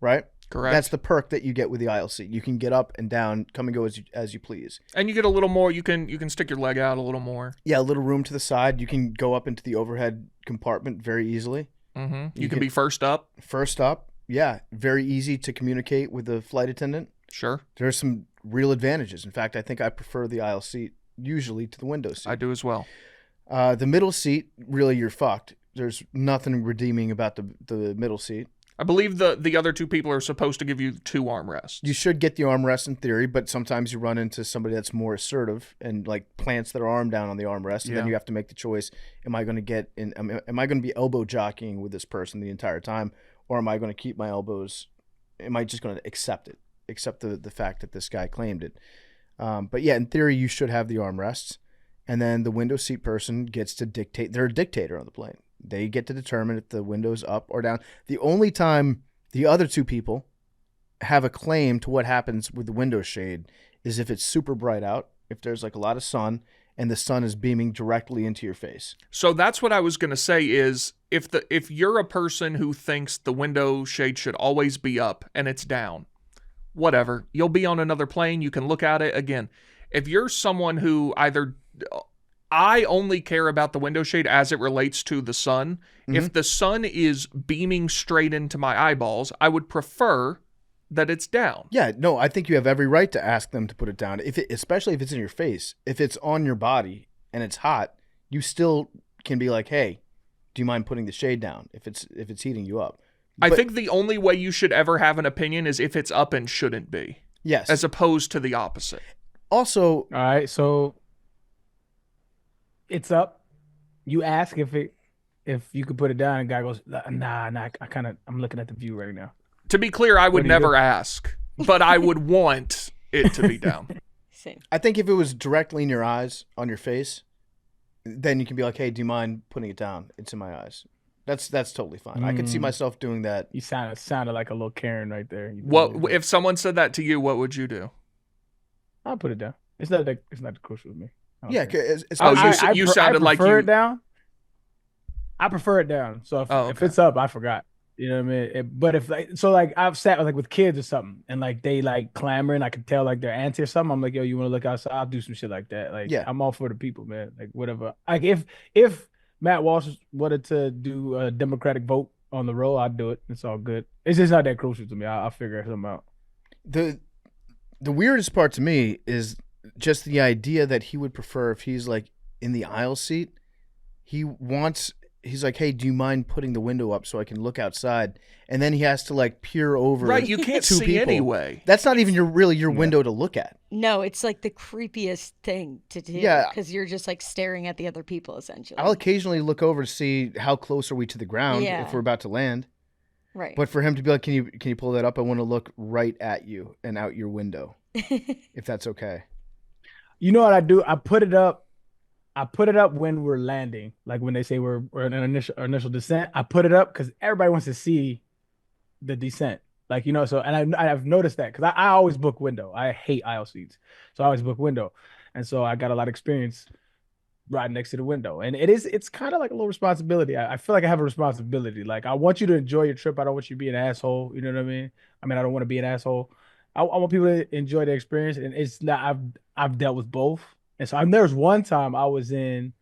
S1: right?
S2: Correct.
S1: That's the perk that you get with the aisle seat. You can get up and down, come and go as you please.
S2: And you get a little more. You can stick your leg out a little more.
S1: Yeah, a little room to the side. You can go up into the overhead compartment very easily.
S2: Mm-hmm. You can be first up.
S1: First up, yeah, very easy to communicate with the flight attendant.
S2: Sure.
S1: There's some real advantages. In fact, I think I prefer the aisle seat usually to the window seat.
S2: I do as well.
S1: The middle seat, really, you're fucked. There's nothing redeeming about the middle seat.
S2: I believe the other two people are supposed to give you 2 armrests.
S1: You should get the armrest in theory, but sometimes you run into somebody that's more assertive and like plants their arm down on the armrest, and then
S2: Yeah.
S1: you have to make the choice: am I going to get in? Am I going to be elbow jockeying with this person the entire time, or am I going to keep my elbows? Am I just going to accept the fact that this guy claimed it? But yeah, in theory, you should have the armrests, and then the window seat person gets to dictate. They're a dictator on the plane. They get to determine if the window's up or down. The only time the other two people have a claim to what happens with the window shade is if it's super bright out, if there's like a lot of sun and the sun is beaming directly into your face.
S2: So that's what I was going to say is if you're a person who thinks the window shade should always be up and it's down, whatever, you'll be on another plane, you can look at it again. If you're someone who I only care about the window shade as it relates to the sun.
S1: Mm-hmm.
S2: If the sun is beaming straight into my eyeballs, I would prefer that it's down.
S1: Yeah, no, I think you have every right to ask them to put it down, especially if it's in your face. If it's on your body and it's hot, you still can be like, hey, do you mind putting the shade down if it's heating you up?
S2: I think the only way you should ever have an opinion is if it's up and shouldn't be,
S1: Yes.
S2: as opposed to the opposite.
S1: Also,
S3: All right, so it's up. You ask if you could put it down, and guy goes, nah. I'm looking at the view right now.
S2: To be clear, I would
S3: What do you
S2: never
S3: do?
S2: ask, but I would want it to be down.
S5: Same.
S1: I think if it was directly in your eyes, on your face, then you can be like, hey, do you mind putting it down? It's in my eyes. That's totally fine. I could see myself doing that.
S3: You sounded like a little Karen right there. You did a
S2: What
S3: little bit.
S2: if someone said that to you? What would you do?
S3: I'll put it down. It's not crucial with me. I don't
S1: Yeah,
S3: care.
S2: you sounded like
S3: prefer
S2: you-
S3: it down. I prefer it down. So if
S2: okay.
S3: it's up, I forgot. You know what I mean? But if I've sat with kids or something, and like they like clamoring, I could tell like they're antsy or something. I'm like, yo, you want to look outside? I'll do some shit like that. Like,
S1: Yeah.
S3: I'm all for the people, man. Like whatever. Like if Matt Walsh wanted to do a Democratic vote on the roll, I'd do it. It's all good. It's just not that crucial to me. I'll figure something out.
S1: The weirdest part to me is just the idea that he would prefer if he's like in the aisle seat. He's like, hey, do you mind putting the window up so I can look outside? And then he has to like peer over.
S2: Right, you can't
S1: two
S2: see
S1: people.
S2: anyway.
S1: That's not even your window to look at.
S5: No, it's like the creepiest thing to do.
S1: Yeah.
S5: Because you're just like staring at the other people essentially.
S1: I'll occasionally look over to see how close are we to the ground
S5: Yeah.
S1: if we're about to land.
S5: Right.
S1: But for him to be like, can you pull that up? I want to look right at you and out your window, if that's okay.
S3: You know what I do? I put it up when we're landing, like when they say we're in an initial descent. I put it up because everybody wants to see the descent, like, you know. So, and I've noticed that because I always book window. I hate aisle seats, so I always book window, and so I got a lot of experience right next to the window. And it's kind of like a little responsibility. I feel like I have a responsibility. Like I want you to enjoy your trip. I don't want you to be an asshole. You know what I mean? I mean, I don't want to be an asshole. I want people to enjoy the experience. And it's not I've dealt with both. And so there was one time I was in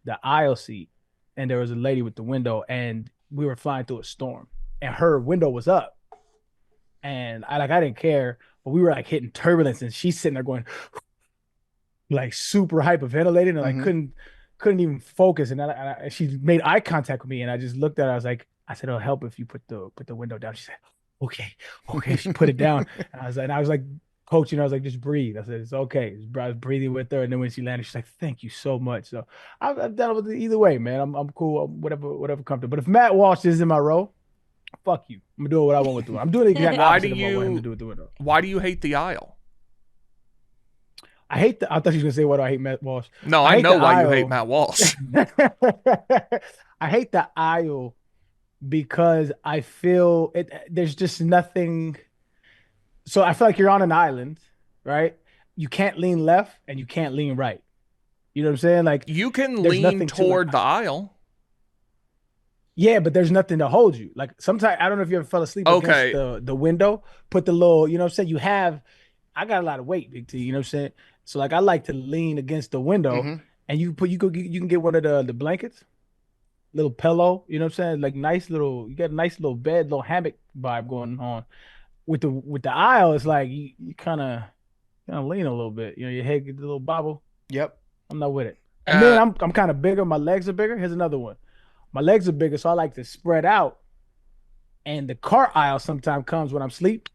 S3: the aisle seat and there was a lady with the window and we were flying through a storm and her window was up. And I didn't care, but we were like hitting turbulence and she's sitting there going like super hyperventilating and like couldn't even focus. And she made eye contact with me and I just looked at her. I said, it'll help if you put the window down. She said, okay. She put it down. And I was like coaching her. I was like, just breathe. I said, it's okay. I was breathing with her. And then when she landed, she's like, thank you so much. So I've dealt with it either way, man. I'm cool. Whatever comfortable. But if Matt Walsh is in my row, fuck you. I'm doing what I want with the window. I'm doing the exact opposite of what I want him to do with the window.
S2: Why do you hate the aisle?
S3: I thought you were gonna say, why do I hate Matt Walsh?
S2: No, I know why you hate Matt Walsh.
S3: I hate the aisle because I feel there's just nothing. So I feel like you're on an island, right? You can't lean left and you can't lean right. You know what I'm saying? Like
S2: you can lean toward the aisle.
S3: Yeah, but there's nothing to hold you. Like sometimes I don't know if you ever fell asleep against the window. Put the little, you know what I'm saying? I got a lot of weight, Big T. You know what I'm saying? So like I like to lean against the window, and you can get one of the blankets, little pillow. You know what I'm saying? Like you got a nice little bed, little hammock vibe going on. With the aisle, it's like you kind of lean a little bit. You know, your head gets a little bobble.
S1: Yep.
S3: I'm not with it. And then I'm kind of bigger. My legs are bigger. Here's another one. My legs are bigger, so I like to spread out. And the car aisle sometimes comes when I'm asleep,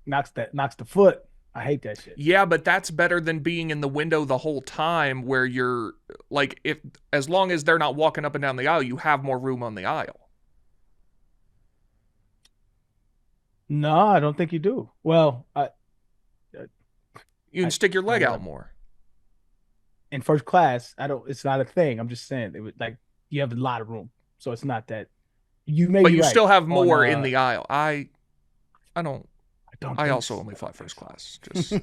S3: knocks the foot. I hate that shit.
S2: Yeah, but that's better than being in the window the whole time where you're like, as long as they're not walking up and down the aisle, you have more room on the aisle.
S3: No, I don't think you do. Well,
S2: you can stick your leg out more.
S3: In first class, it's not a thing. I'm just saying you have a lot of room. So it's not that you may.
S2: But you
S3: right
S2: still have more in the aisle. I don't. I also
S3: so.
S2: only fly first class. Just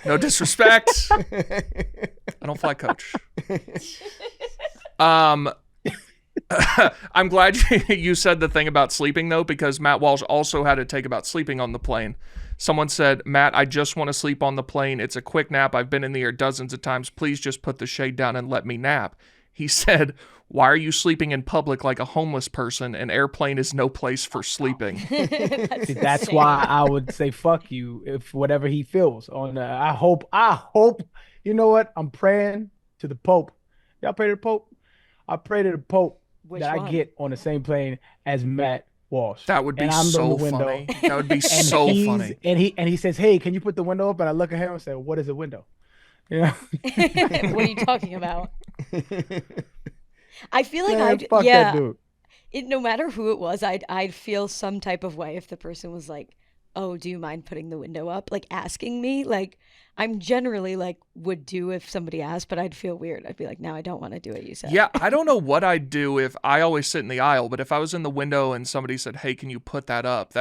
S2: no disrespect. I don't fly coach. I'm glad you said the thing about sleeping though, because Matt Walsh also had a take about sleeping on the plane. Someone said, Matt, I just want to sleep on the plane. It's a quick nap. I've been in the air dozens of times. Please just put the shade down and let me nap. He said, why are you sleeping in public like a homeless person? An airplane is no place for sleeping.
S3: That's why I would say fuck you if whatever he feels. I hope, you know what? I'm praying to the Pope. Y'all pray to the Pope? I pray to the Pope I get on the same plane as Matt Walsh.
S2: That would be so funny. That would be so funny.
S3: And he says, hey, can you put the window up? And I look at him and say, what is a window? You know?
S5: What are you talking about? I feel like
S3: that dude.
S5: No matter who it was, I'd feel some type of way if the person was like, oh, do you mind putting the window up? Like asking me, like I'm generally like would do if somebody asked, but I'd feel weird. I'd be like, no, I don't want to do it. You said.
S2: Yeah, I don't know what I'd do if I always sit in the aisle, but if I was in the window and somebody said, hey, can you put that up?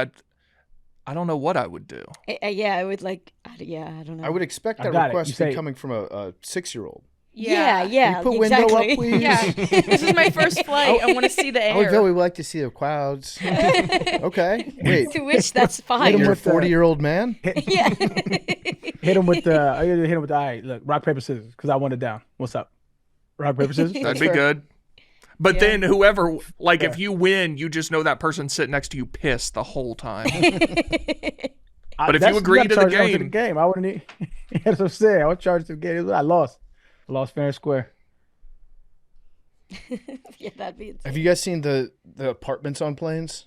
S2: I don't know what I would do.
S5: Yeah, I would I don't know.
S1: I would expect that request to be coming from a 6-year-old.
S5: Yeah,
S1: you put window up, please?
S4: Yeah, this is my first flight. I want to see the air.
S1: Oh, we like to see the clouds. Okay, wait.
S5: To which that's fine.
S1: You're a 40-year-old man.
S5: Yeah.
S3: Hit him with the. I hit him with the. All right, look, rock paper scissors, because I want it down. What's up? Rock paper scissors.
S2: That'd be good. But then whoever, if you win, you just know that person sitting next to you pissed the whole time. But if you agree to the
S3: game, I wouldn't need. That's what I'm saying. I would charge to the game. I lost fair and square.
S5: Yeah, that'd be insane.
S1: Have you guys seen the apartments on planes?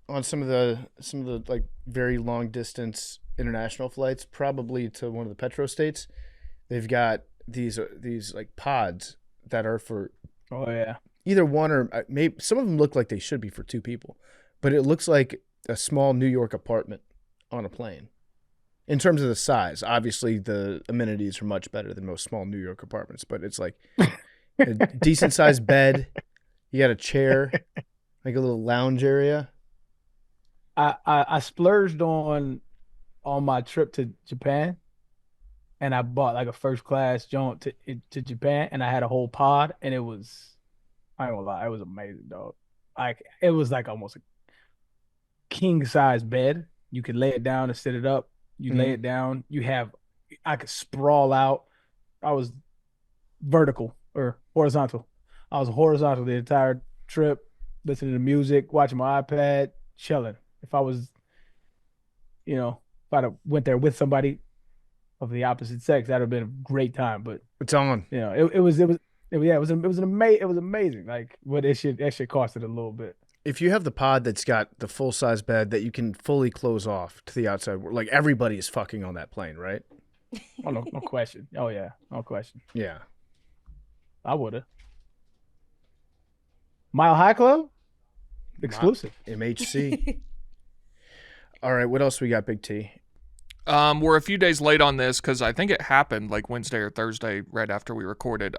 S1: On some of the like very long distance international flights, probably to one of the petro states, they've got these like pods that are for either one or maybe some of them look like they should be for 2 people, but it looks like a small New York apartment on a plane. In terms of the size, obviously the amenities are much better than most small New York apartments, but it's like a decent sized bed. You got a chair, like a little lounge area.
S3: I splurged on my trip to Japan, and I bought like a first class jaunt to Japan, and I had a whole pod, and it was, I ain't gonna lie, it was amazing, dog. Like it was like almost a king size bed. You could lay it down and sit it up. You lay it down. I could sprawl out. I was vertical or horizontal. I was horizontal the entire trip, listening to music, watching my iPad, chilling. If I was, if I'd have went there with somebody of the opposite sex, that'd have been a great time. But
S1: It's on.
S3: it was amazing. Like what that shit costed a little bit.
S1: If you have the pod that's got the full size bed that you can fully close off to the outside world, like everybody is fucking on that plane, right?
S3: Oh no question. Oh yeah, no question.
S1: Yeah.
S3: I would have. Mile High Club, exclusive.
S1: MHC. All right, what else we got, Big T?
S2: We're a few days late on this because I think it happened like Wednesday or Thursday right after we recorded.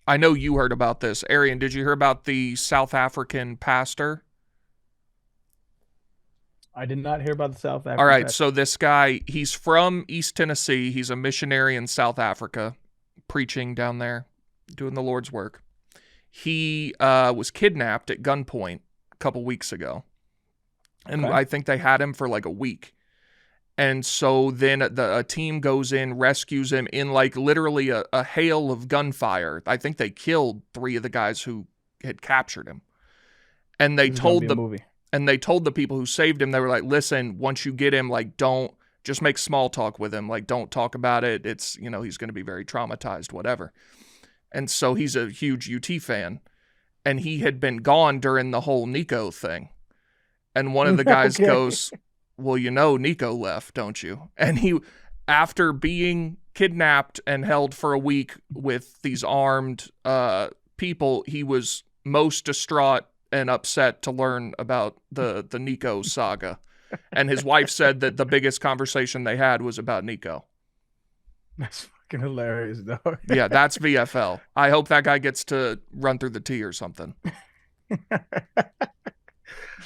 S2: I know you heard about this. Arian, did you hear about the South African pastor?
S3: I did not hear about the South African.
S2: All right, so this guy, he's from East Tennessee. He's a missionary in South Africa, preaching down there, doing the Lord's work. He was kidnapped at gunpoint a couple weeks ago. And I think they had him for like a week. And so then a team goes in, rescues him in like literally a hail of gunfire. I think they killed 3 of the guys who had captured him. And they told the people who saved him, they were like, listen, once you get him, like don't just make small talk with him. Like don't talk about it. It's, he's going to be very traumatized, whatever. And so he's a huge UT fan. And he had been gone during the whole Nico thing. And one of the guys goes, well, Nico left, don't you? And he, after being kidnapped and held for a week with these armed people, he was most distraught and upset to learn about the Nico saga. And his wife said that the biggest conversation they had was about Nico.
S3: That's fucking hilarious, dog.
S2: Yeah, that's VFL. I hope that guy gets to run through the T or something.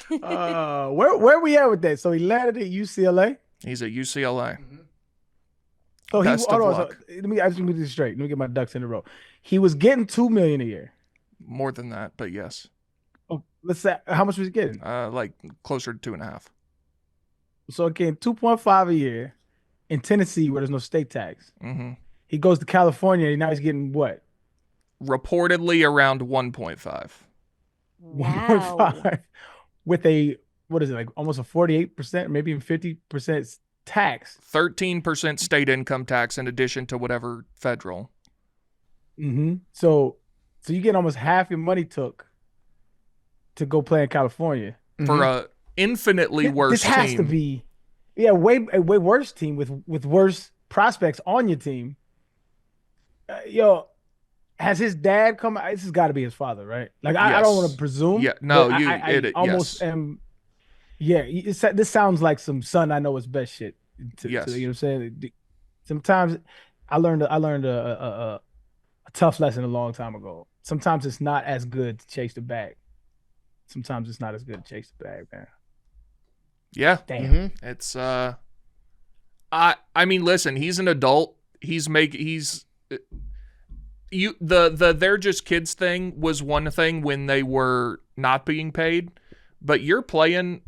S3: Where we at with that? So he landed at UCLA.
S2: He's at UCLA.
S3: So
S2: Best of luck.
S3: let me get this straight. Let me get my ducks in a row. He was getting $2 million a year.
S2: More than that, but yes.
S3: Oh, let's say how much was he getting?
S2: Like closer to 2.5.
S3: So again, 2.5 a year in Tennessee where there's no state tax.
S2: Mm-hmm.
S3: He goes to California and now he's getting what?
S2: Reportedly around 1.5.
S5: Wow.
S3: 1.5 with what is it, like almost a 48%, maybe even 50% tax.
S2: 13% state income tax in addition to whatever federal.
S3: Mm-hmm. So you get almost half your money took to go play in California.
S2: For a infinitely worse team.
S3: This has to be, a way worse team with worse prospects on your team. Has his dad come? This has got to be his father, right? Like I don't want to presume.
S2: Yeah, no,
S3: I almost am. Yeah, this sounds like some son I know his best shit.
S2: Yes.
S3: You know what I'm saying? Sometimes I learned a tough lesson a long time ago. Sometimes it's not as good to chase the bag. Sometimes it's not as good to chase the bag, man.
S2: Yeah.
S3: Damn.
S1: Mm-hmm.
S2: It's I mean, listen, he's an adult. The they're just kids thing was one thing when they were not being paid, but you're playing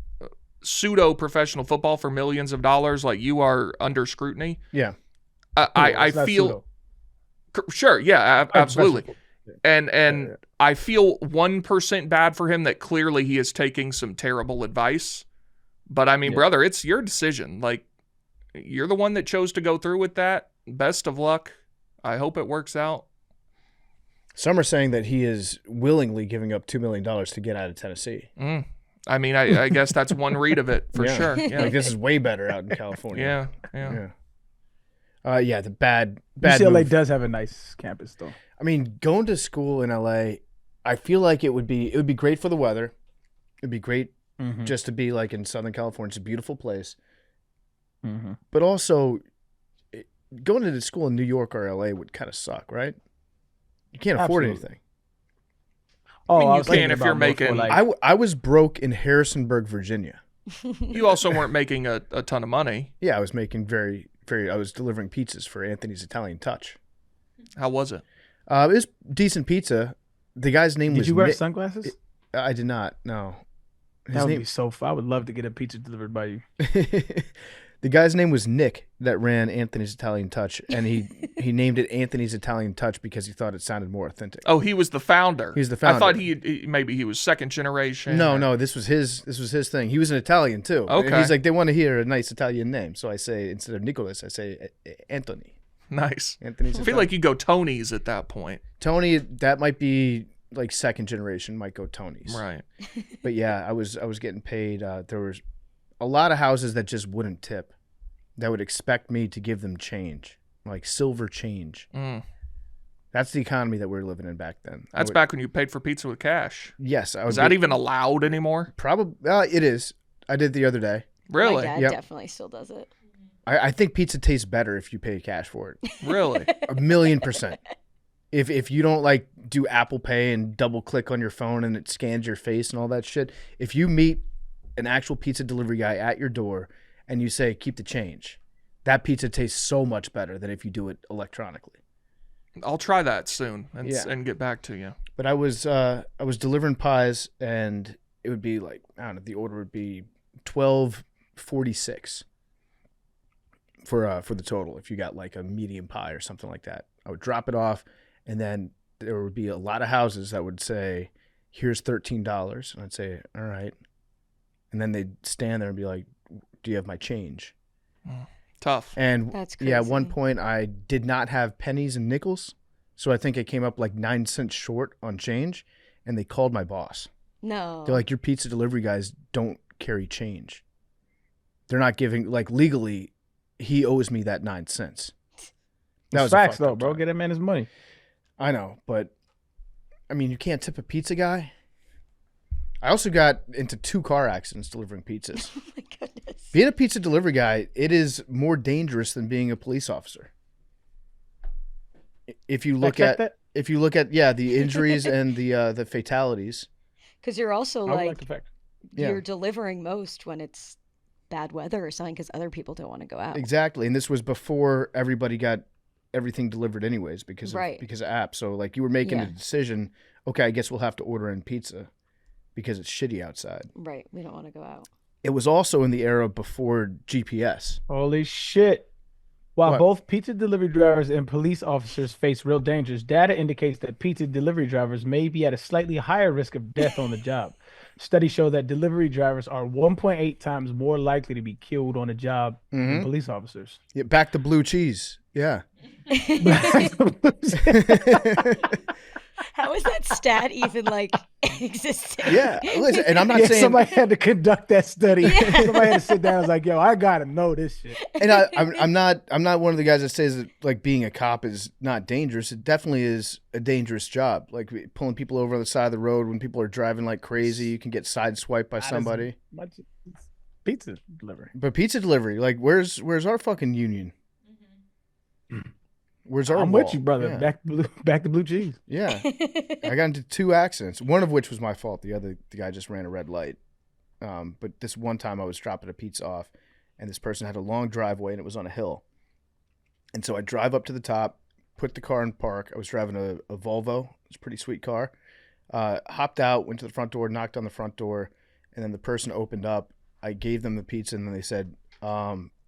S2: pseudo professional football for millions of dollars, like you are under scrutiny.
S1: Yeah.
S2: I feel sure, yeah, absolutely. And I feel 1% bad for him that clearly he is taking some terrible advice. But I mean, brother, it's your decision. Like you're the one that chose to go through with that. Best of luck. I hope it works out.
S1: Some are saying that he is willingly giving up $2 million to get out of Tennessee.
S2: I mean, I guess that's one read of it for sure. Yeah.
S1: Like this is way better out in California.
S2: Yeah.
S1: The bad
S3: UCLA
S1: move.
S3: does have a nice campus, though.
S1: I mean, going to school in LA, I feel like it would be great for the weather. It'd be great just to be like in Southern California. It's a beautiful place.
S3: Mm-hmm.
S1: But also, going to school in New York or LA would kind of suck, right? You can't afford anything.
S3: Oh,
S2: I mean, you can if you're making.
S1: I was broke in Harrisonburg, Virginia.
S2: You also weren't making a ton of money.
S1: Yeah, I was making very I was delivering pizzas for Anthony's Italian Touch.
S2: How was it?
S1: It was decent pizza. The guy's name was
S3: Did you wear
S1: Nick.
S3: sunglasses?
S1: I did not. No.
S3: That would be so fun. I would love to get a pizza delivered by you.
S1: The guy's name was Nick that ran Anthony's Italian Touch, and he named it Anthony's Italian Touch because he thought it sounded more authentic.
S2: Oh, he was the founder.
S1: He's the founder.
S2: I thought maybe he was second generation.
S1: No, this was his thing. He was an Italian too.
S2: Okay.
S1: He's like, they want to hear a nice Italian name, so I say, instead of Nicholas, I say Anthony.
S2: Nice.
S1: Anthony's
S2: I feel like you go Tony's at that point.
S1: Tony. That might be like second generation. Might go Tony's.
S2: Right.
S1: But yeah, I was getting paid. There was a lot of houses that just wouldn't tip, that would expect me to give them change, like silver change. That's the economy that we were living in back then.
S2: That's back when you paid for pizza with cash.
S1: Yes.
S2: Is that even allowed anymore?
S1: Probably. It is. I did the other day.
S2: Really?
S5: My dad
S1: Yep.
S5: definitely still does it.
S1: I think pizza tastes better if you pay cash for it.
S2: Really?
S1: 1,000,000%. If you don't like do Apple Pay and double click on your phone and it scans your face and all that shit, if you meet an actual pizza delivery guy at your door and you say, keep the change, that pizza tastes so much better than if you do it electronically.
S2: I'll try that soon and
S1: Yeah.
S2: and get back to you.
S1: But I was delivering pies, and it would be like, I don't know, the order would be $12.46 for the total if you got like a medium pie or something like that. I would drop it off, and then there would be a lot of houses that would say, here's $13, and I'd say, all right. And then they'd stand there and be like, do you have my change?
S2: Tough.
S1: And
S5: That's
S1: yeah, at one
S5: crazy.
S1: point I did not have pennies and nickels, so I think it came up like 9 cents short on change, and they called my boss.
S5: No.
S1: They're like, your pizza delivery guys don't carry change. They're not giving, like, legally, he owes me that 9 cents.
S3: That was
S1: a
S3: facts
S1: fucked
S3: though,
S1: up
S3: bro.
S1: time.
S3: Get that man his money.
S1: I know, but I mean, you can't tip a pizza guy. I also got into 2 car accidents delivering pizzas.
S5: Oh my goodness.
S1: Being a pizza delivery guy, it is more dangerous than being a police officer. If you look
S3: Check
S1: at the injuries and the fatalities.
S5: Because you're also
S3: I would
S5: like
S3: to fact.
S1: Yeah.
S5: you're delivering most when it's bad weather or something because other people don't want to go out.
S1: Exactly, and this was before everybody got everything delivered anyways because of apps. So like you were making a
S5: Yeah.
S1: decision. Okay, I guess we'll have to order in pizza because it's shitty outside.
S5: Right. We don't want to go out.
S1: It was also in the era before GPS.
S3: Holy shit. While
S1: What?
S3: both pizza delivery drivers and police officers face real dangers, data indicates that pizza delivery drivers may be at a slightly higher risk of death on the job. Studies show that delivery drivers are 1.8 times more likely to be killed on a job than
S1: Mhm.
S3: police officers.
S1: Yeah, back to blue cheese. Yeah.
S5: How is that stat even like existing?
S1: Yeah. Listen, and I'm not
S3: Yeah,
S1: saying
S3: somebody had to conduct that study.
S5: Yeah.
S3: Somebody had to sit down and was like, yo, I gotta know this shit.
S1: and I'm not one of the guys that says that like being a cop is not dangerous. It definitely is a dangerous job. Like pulling people over on the side of the road when people are driving like crazy, you can get sideswiped by somebody.
S3: It's pizza delivery.
S1: But pizza delivery, like where's our fucking union? Where's our
S3: I'm
S1: wall?
S3: with you, brother.
S1: Yeah.
S3: Back to blue cheese.
S1: Yeah. I got into 2 accidents, one of which was my fault. The guy just ran a red light. But this one time I was dropping a pizza off, and this person had a long driveway, and it was on a hill. And so I drive up to the top, put the car in park. I was driving a Volvo. It's a pretty sweet car. Hopped out, went to the front door, knocked on the front door, and then the person opened up. I gave them the pizza, and then they said,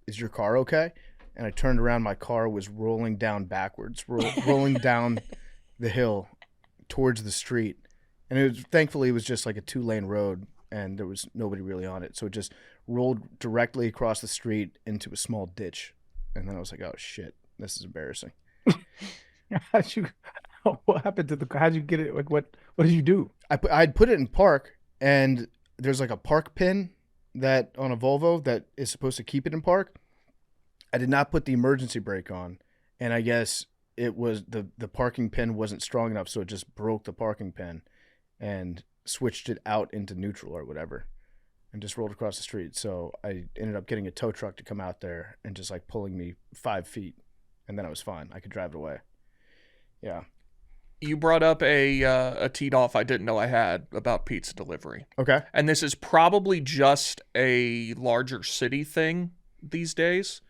S1: is your car okay? And I turned around, my car was rolling down backwards, rolling down the hill towards the street. And thankfully it was just like a 2-lane road, and there was nobody really on it. So it just rolled directly across the street into a small ditch. And then I was like, oh shit, this is embarrassing.
S3: What happened to how'd you get it? Like, what did you do?
S1: I'd put it in park, and there's like a park pin that on a Volvo that is supposed to keep it in park. I did not put the emergency brake on, and I guess it was the parking pin wasn't strong enough, so it just broke the parking pin and switched it out into neutral or whatever and just rolled across the street. So I ended up getting a tow truck to come out there and just like pulling me 5 feet, and then I was fine. I could drive it away. Yeah.
S2: You brought up a teed off I didn't know I had about pizza delivery.
S1: Okay.
S2: And this is probably just a larger city thing these days.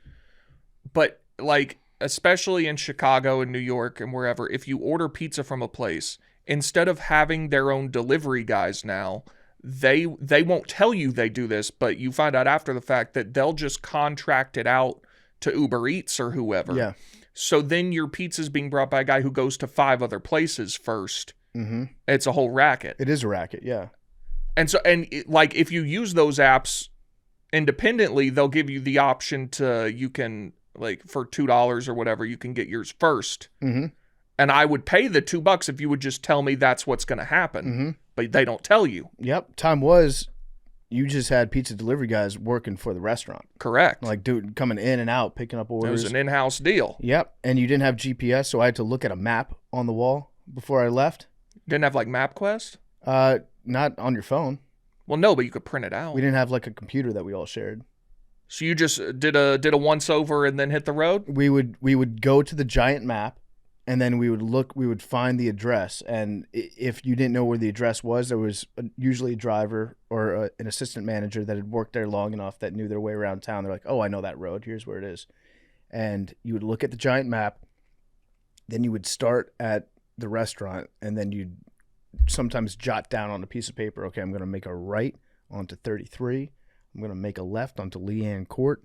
S2: but like especially in Chicago and New York and wherever, if you order pizza from a place, instead of having their own delivery guys now, they won't tell you they do this, but you find out after the fact that they'll just contract it out to Uber Eats or whoever.
S1: Yeah.
S2: So then your pizza's being brought by a guy who goes to 5 other places first.
S1: Mm-hmm.
S2: It's a whole racket.
S1: It is a racket, yeah.
S2: And so, like if you use those apps independently, they'll give you the option to, you can, like for $2 or whatever, you can get yours first.
S1: Mm-hmm.
S2: And I would pay the $2 if you would just tell me that's what's going to happen.
S1: Mm-hmm.
S2: But they don't tell you.
S1: Yep. Time was, you just had pizza delivery guys working for the restaurant.
S2: Correct.
S1: Like, dude, coming in and out, picking up
S2: It
S1: orders.
S2: was an in-house deal.
S1: Yep. And you didn't have GPS, so I had to look at a map on the wall before I left.
S2: Didn't have like MapQuest?
S1: Not on your phone.
S2: Well, no, but you could print it out.
S1: We didn't have like a computer that we all shared.
S2: So you just did a once over and then hit the road?
S1: We would go to the giant map, and then we would find the address. And if you didn't know where the address was, there was usually a driver or an assistant manager that had worked there long enough that knew their way around town. They're like, oh, I know that road. Here's where it is. And you would look at the giant map. Then you would start at the restaurant, and then you'd sometimes jot down on a piece of paper, okay, I'm going to make a right onto 33. I'm going to make a left onto Leanne Court,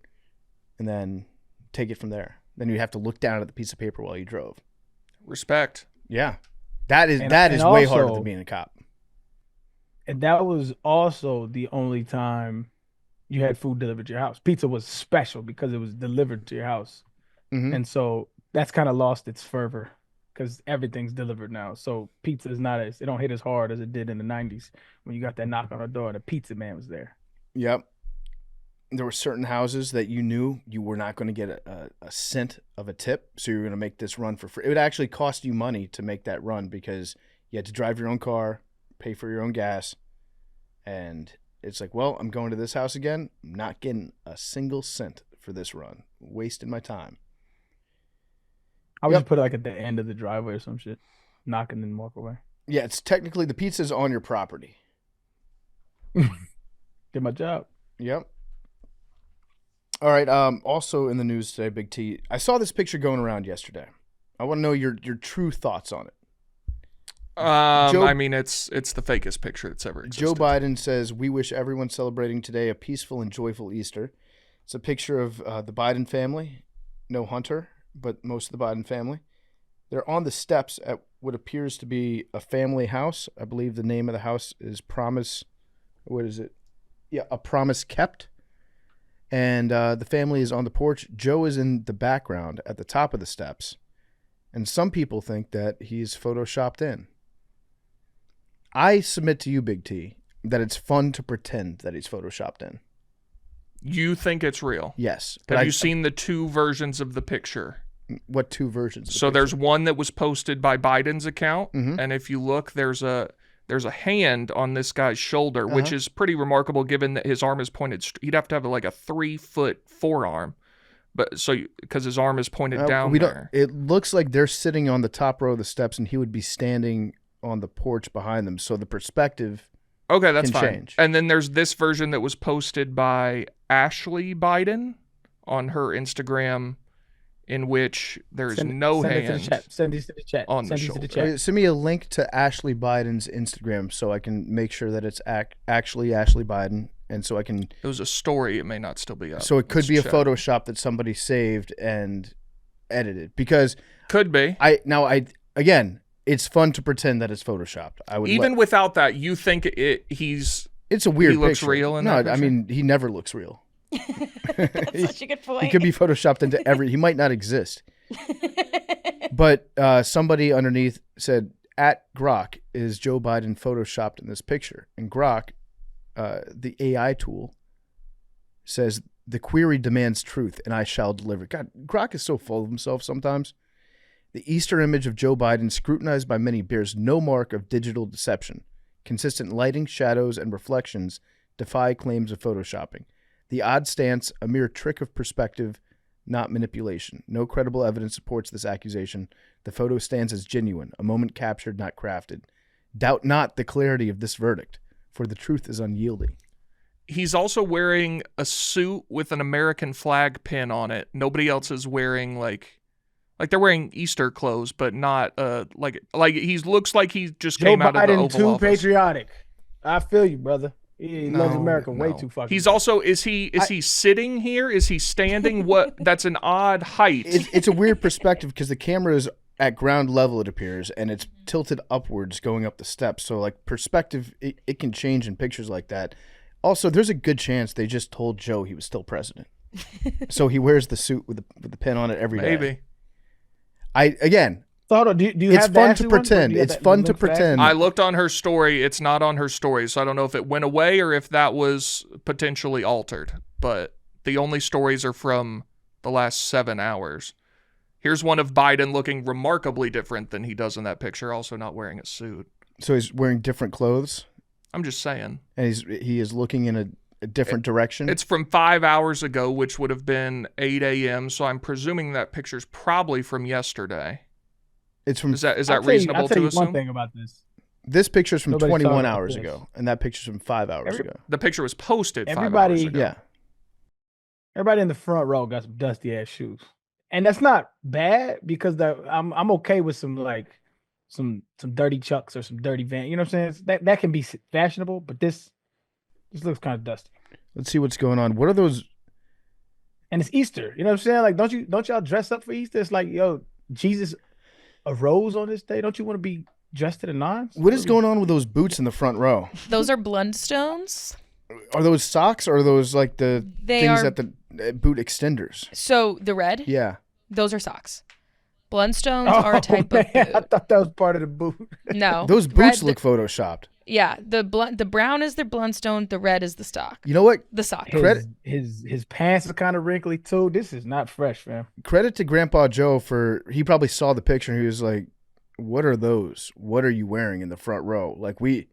S1: and then take it from there. Then you'd have to look down at the piece of paper while you drove.
S2: Respect.
S1: Yeah. That is
S3: And
S1: way harder
S3: also-
S1: than being a cop.
S3: And that was also the only time you had food delivered to your house. Pizza was special because it was delivered to your house.
S1: Mhm.
S3: And so that's kind of lost its fervor because everything's delivered now. So pizza is not it don't hit as hard as it did in the 90s when you got that knock on the door and the pizza man was there.
S1: Yep. There were certain houses that you knew you were not going to get a cent of a tip, so you were going to make this run for free. It would actually cost you money to make that run because you had to drive your own car, pay for your own gas, and it's like, well, I'm going to this house again. I'm not getting a single cent for this run. Wasting my time.
S3: I would
S1: Yep.
S3: just put it like at the end of the driveway or some shit, knock and then walk away.
S1: Yeah, it's technically the pizza's on your property.
S3: Did my job.
S1: Yep. All right. Also in the news today, Big T, I saw this picture going around yesterday. I want to know your true thoughts on it.
S2: I mean, it's the fakest picture that's ever existed.
S1: Joe Biden says, we wish everyone celebrating today a peaceful and joyful Easter. It's a picture of the Biden family. No Hunter, but most of the Biden family. They're on the steps at what appears to be a family house. I believe the name of the house is Promise. What is it? Yeah, A Promise Kept. And the family is on the porch. Joe is in the background at the top of the steps. And some people think that he's photoshopped in. I submit to you, Big T, that it's fun to pretend that he's photoshopped in.
S2: You think it's real?
S1: Yes.
S2: Have you seen the 2 versions of the picture?
S1: What 2 versions? Of the
S2: So
S1: picture?
S2: there's one that was posted by Biden's account,
S1: Mhm.
S2: and if you look, there's a hand on this guy's shoulder, which is pretty remarkable given that his arm is pointed. He'd have to have like a 3-foot forearm, but so because his arm is pointed down there.
S1: It looks like they're sitting on the top row of the steps, and he would be standing on the porch behind them. So the perspective.
S2: Okay, that's
S1: can
S2: fine.
S1: change.
S2: And then there's this version that was posted by Ashley Biden on her Instagram, in which there's no
S3: send it to the
S2: hand.
S3: chat. Send these to the chat.
S2: on the
S3: Send these to the
S2: shoulder.
S3: chat.
S1: Send me a link to Ashley Biden's Instagram so I can make sure that it's actually Ashley Biden, and so I can.
S2: It was a story. It may not still be up.
S1: So it could
S2: Let's
S1: be a
S2: check.
S1: Photoshop that somebody saved and edited because
S2: Could be.
S1: again, it's fun to pretend that it's photoshopped. I would
S2: Even without that, you think he's
S1: it's a weird.
S2: he looks
S1: picture.
S2: real in
S1: no,
S2: that
S1: I
S2: picture?
S1: mean he never looks real.
S5: That's such a good point.
S1: He could be photoshopped into he might not exist. But somebody underneath said, at Grok, is Joe Biden photoshopped in this picture? And Grok, the AI tool, says, the query demands truth, and I shall deliver. God, Grok is so full of himself sometimes. The Easter image of Joe Biden, scrutinized by many, bears no mark of digital deception. Consistent lighting, shadows, and reflections defy claims of photoshopping. The odd stance, a mere trick of perspective, not manipulation. No credible evidence supports this accusation. The photo stands as genuine, a moment captured, not crafted. Doubt not the clarity of this verdict, for the truth is unyielding.
S2: He's also wearing a suit with an American flag pin on it. Nobody else is wearing like they're wearing Easter clothes, but not like he looks like he just
S3: Joe
S2: came out of the
S3: Biden
S2: Oval
S3: too
S2: Office.
S3: patriotic. I feel you, brother. He loves America way too fucking.
S2: He's
S3: much.
S2: also is he sitting here? Is he standing? What? That's an odd height.
S1: It's a weird perspective because the camera is at ground level, it appears, and it's tilted upwards going up the steps. So like perspective, it can change in pictures like that. Also, there's a good chance they just told Joe he was still president, so he wears the suit with the pin on it every day.
S2: Maybe.
S3: So, do you
S1: it's
S3: have
S1: fun
S3: the
S1: to
S3: Ashley one?
S1: pretend.
S3: Do you have
S1: It's
S3: the
S1: fun to
S3: link for Ashley?
S1: pretend.
S2: I looked on her story. It's not on her story, so I don't know if it went away or if that was potentially altered. But the only stories are from the last 7 hours. Here's one of Biden looking remarkably different than he does in that picture, also not wearing a suit.
S1: So he's wearing different clothes,
S2: I'm just saying.
S1: and he is looking in a different direction.
S2: It's from 5 hours ago, which would have been 8 a.m., so I'm presuming that picture's probably from yesterday.
S1: It's from
S2: Is that
S3: I'll
S2: reasonable
S3: tell
S2: to
S3: you
S2: assume?
S3: one thing about this.
S1: this picture's from
S3: Nobody's
S1: 21
S3: talking about
S1: hours
S3: this.
S1: ago, and that picture's from 5 hours ago.
S2: The picture was posted 5
S3: Everybody-
S2: hours ago.
S1: Yeah.
S3: Everybody in the front row got some dusty ass shoes, and that's not bad because I'm okay with some dirty Chucks or some dirty Van. You know what I'm saying? That can be fashionable, but this looks kind of dusty.
S1: Let's see what's going on. What are those?
S3: And it's Easter. You know what I'm saying? Like, don't y'all dress up for Easter? It's like, yo, Jesus arose on this day. Don't you want to be dressed to the nines?
S1: What is going on with those boots in the front row?
S4: Those are Blundstones.
S1: Are those socks or are those like the
S4: They
S1: things
S4: are-
S1: that the boot extenders?
S4: So the red,
S1: Yeah.
S4: those are socks. Blundstones are a type
S3: man,
S4: of boot.
S3: I thought that was part of the boot.
S4: No,
S1: Those
S4: red-
S1: boots look photoshopped.
S4: Yeah, the brown is the Blundstone, the red is the stock.
S1: You know what?
S4: The sock.
S3: His pants are kind of wrinkly too. This is not fresh, fam.
S1: Credit to Grandpa Joe for he probably saw the picture and he was like, "What are those? What are you wearing in the front row? Like we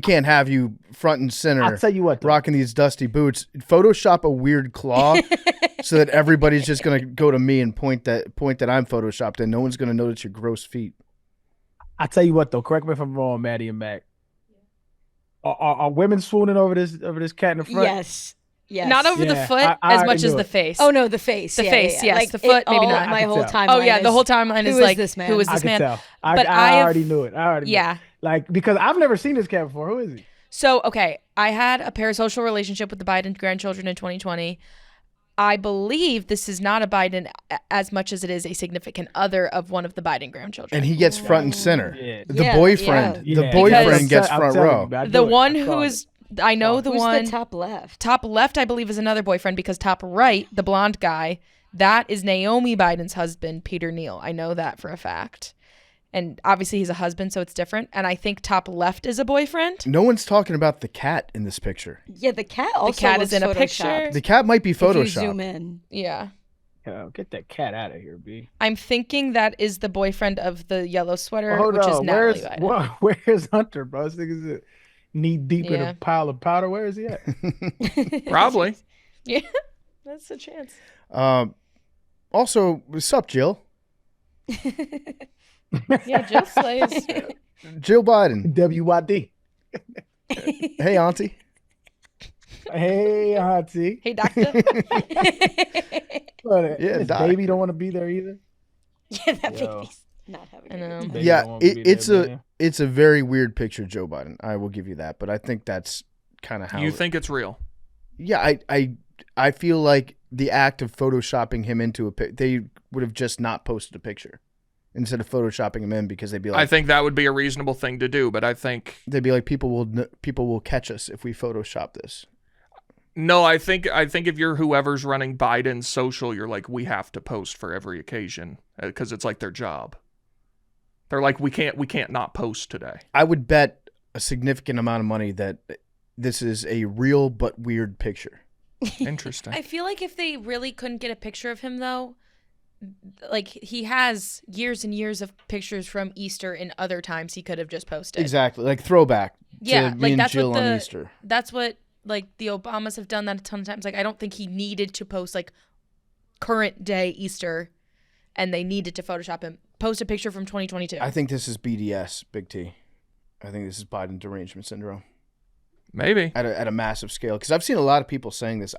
S1: can't have you front and center
S3: I'll tell you what, though.
S1: rocking these dusty boots. Photoshop a weird claw so that everybody's just gonna go to me and point that I'm photoshopped and no one's gonna notice your gross feet."
S3: I'll tell you what though. Correct me if I'm wrong, Maddie and Mac. Are women swooning over this cat in the front?
S5: Yes. Yes.
S4: Not over the
S3: Yeah,
S4: foot
S3: I
S4: as
S3: already
S4: much as
S3: knew
S4: the
S3: it.
S4: face.
S5: Oh no, the face.
S4: The
S5: Yeah,
S4: face,
S5: yeah, yeah.
S4: yes.
S5: Like,
S4: The foot, maybe
S5: all-
S4: not.
S5: My
S3: I can
S5: whole
S3: tell.
S5: timeline.
S4: Oh yeah, the
S5: is,
S4: whole timeline is
S5: who
S4: like,
S5: this man?
S4: who is
S3: I
S4: this
S3: can
S4: man?
S3: tell.
S4: But
S3: I already knew it.
S4: Yeah.
S3: Like, because I've never seen this cat before. Who is he?
S4: So, okay, I had a parasocial relationship with the Biden grandchildren in 2020. I believe this is not a Biden as much as it is a significant other of one of the Biden grandchildren.
S1: And he gets front and center.
S3: Yeah.
S1: The
S5: Yeah,
S1: boyfriend,
S3: yeah.
S1: the
S3: Because-
S1: boyfriend gets
S3: I'm
S1: front
S3: telling
S1: row.
S3: you, man, I
S4: The
S3: knew it.
S4: one
S3: I
S4: who
S3: saw it.
S4: is, I know the
S5: Who's
S4: one,
S5: the top left?
S4: top left, I believe, is another boyfriend because top right, the blonde guy, that is Naomi Biden's husband, Peter Neal. I know that for a fact. And obviously he's a husband, so it's different. And I think top left is a boyfriend.
S1: No one's talking about the cat in this picture.
S5: Yeah, the cat also
S4: cat
S5: looks
S4: is in a
S5: photoshopped.
S4: picture.
S1: The cat might be
S5: If you
S1: photoshopped.
S5: zoom in.
S4: Yeah.
S3: Yo, get that cat out of here, B.
S4: I'm thinking that is the boyfriend of the yellow sweater,
S3: Hold
S4: which is
S3: on.
S4: Natalie Biden.
S3: Where's Hunter, bro? This nigga's knee deep in
S4: Yeah.
S3: a pile of powder. Where is he at?
S2: Probably.
S4: Yeah, that's a chance.
S1: Also, what's up, Jill?
S4: Yeah, Jill slays.
S1: Jill Biden.
S3: WYD.
S1: Hey, Auntie.
S3: Hey, auntie.
S4: Hey, doctor.
S1: Yeah,
S3: this
S1: Doc.
S3: baby don't want to be there either.
S5: Yeah, that
S3: Yo.
S5: baby's not having
S4: I
S5: it.
S4: know.
S3: Baby
S1: Yeah,
S3: don't wanna be
S1: it's
S3: there,
S1: a
S3: man.
S1: it's a very weird picture, Joe Biden. I will give you that, but I think that's kind of how
S2: You think it's real?
S1: Yeah, I feel like the act of photoshopping him into they would have just not posted a picture instead of photoshopping him in because they'd be like
S2: I think that would be a reasonable thing to do, but I think
S1: people will catch us if we Photoshop this.
S2: no, I think if you're whoever's running Biden's social, you're like, we have to post for every occasion because it's like their job. They're like, we can't not post today.
S1: I would bet a significant amount of money that this is a real but weird picture.
S2: Interesting.
S4: I feel like if they really couldn't get a picture of him, though, like he has years and years of pictures from Easter and other times he could have just posted.
S1: Exactly, like throwback
S4: Yeah,
S1: to me
S4: like
S1: and
S4: that's
S1: Jill
S4: what
S1: on Easter.
S4: That's what like the Obamas have done that a ton of times. Like I don't think he needed to post like current day Easter, and they needed to Photoshop him. Post a picture from 2022.
S1: I think this is BDS, Big T. I think this is Biden derangement syndrome.
S2: Maybe.
S1: at a massive scale, because I've seen a lot of people saying this.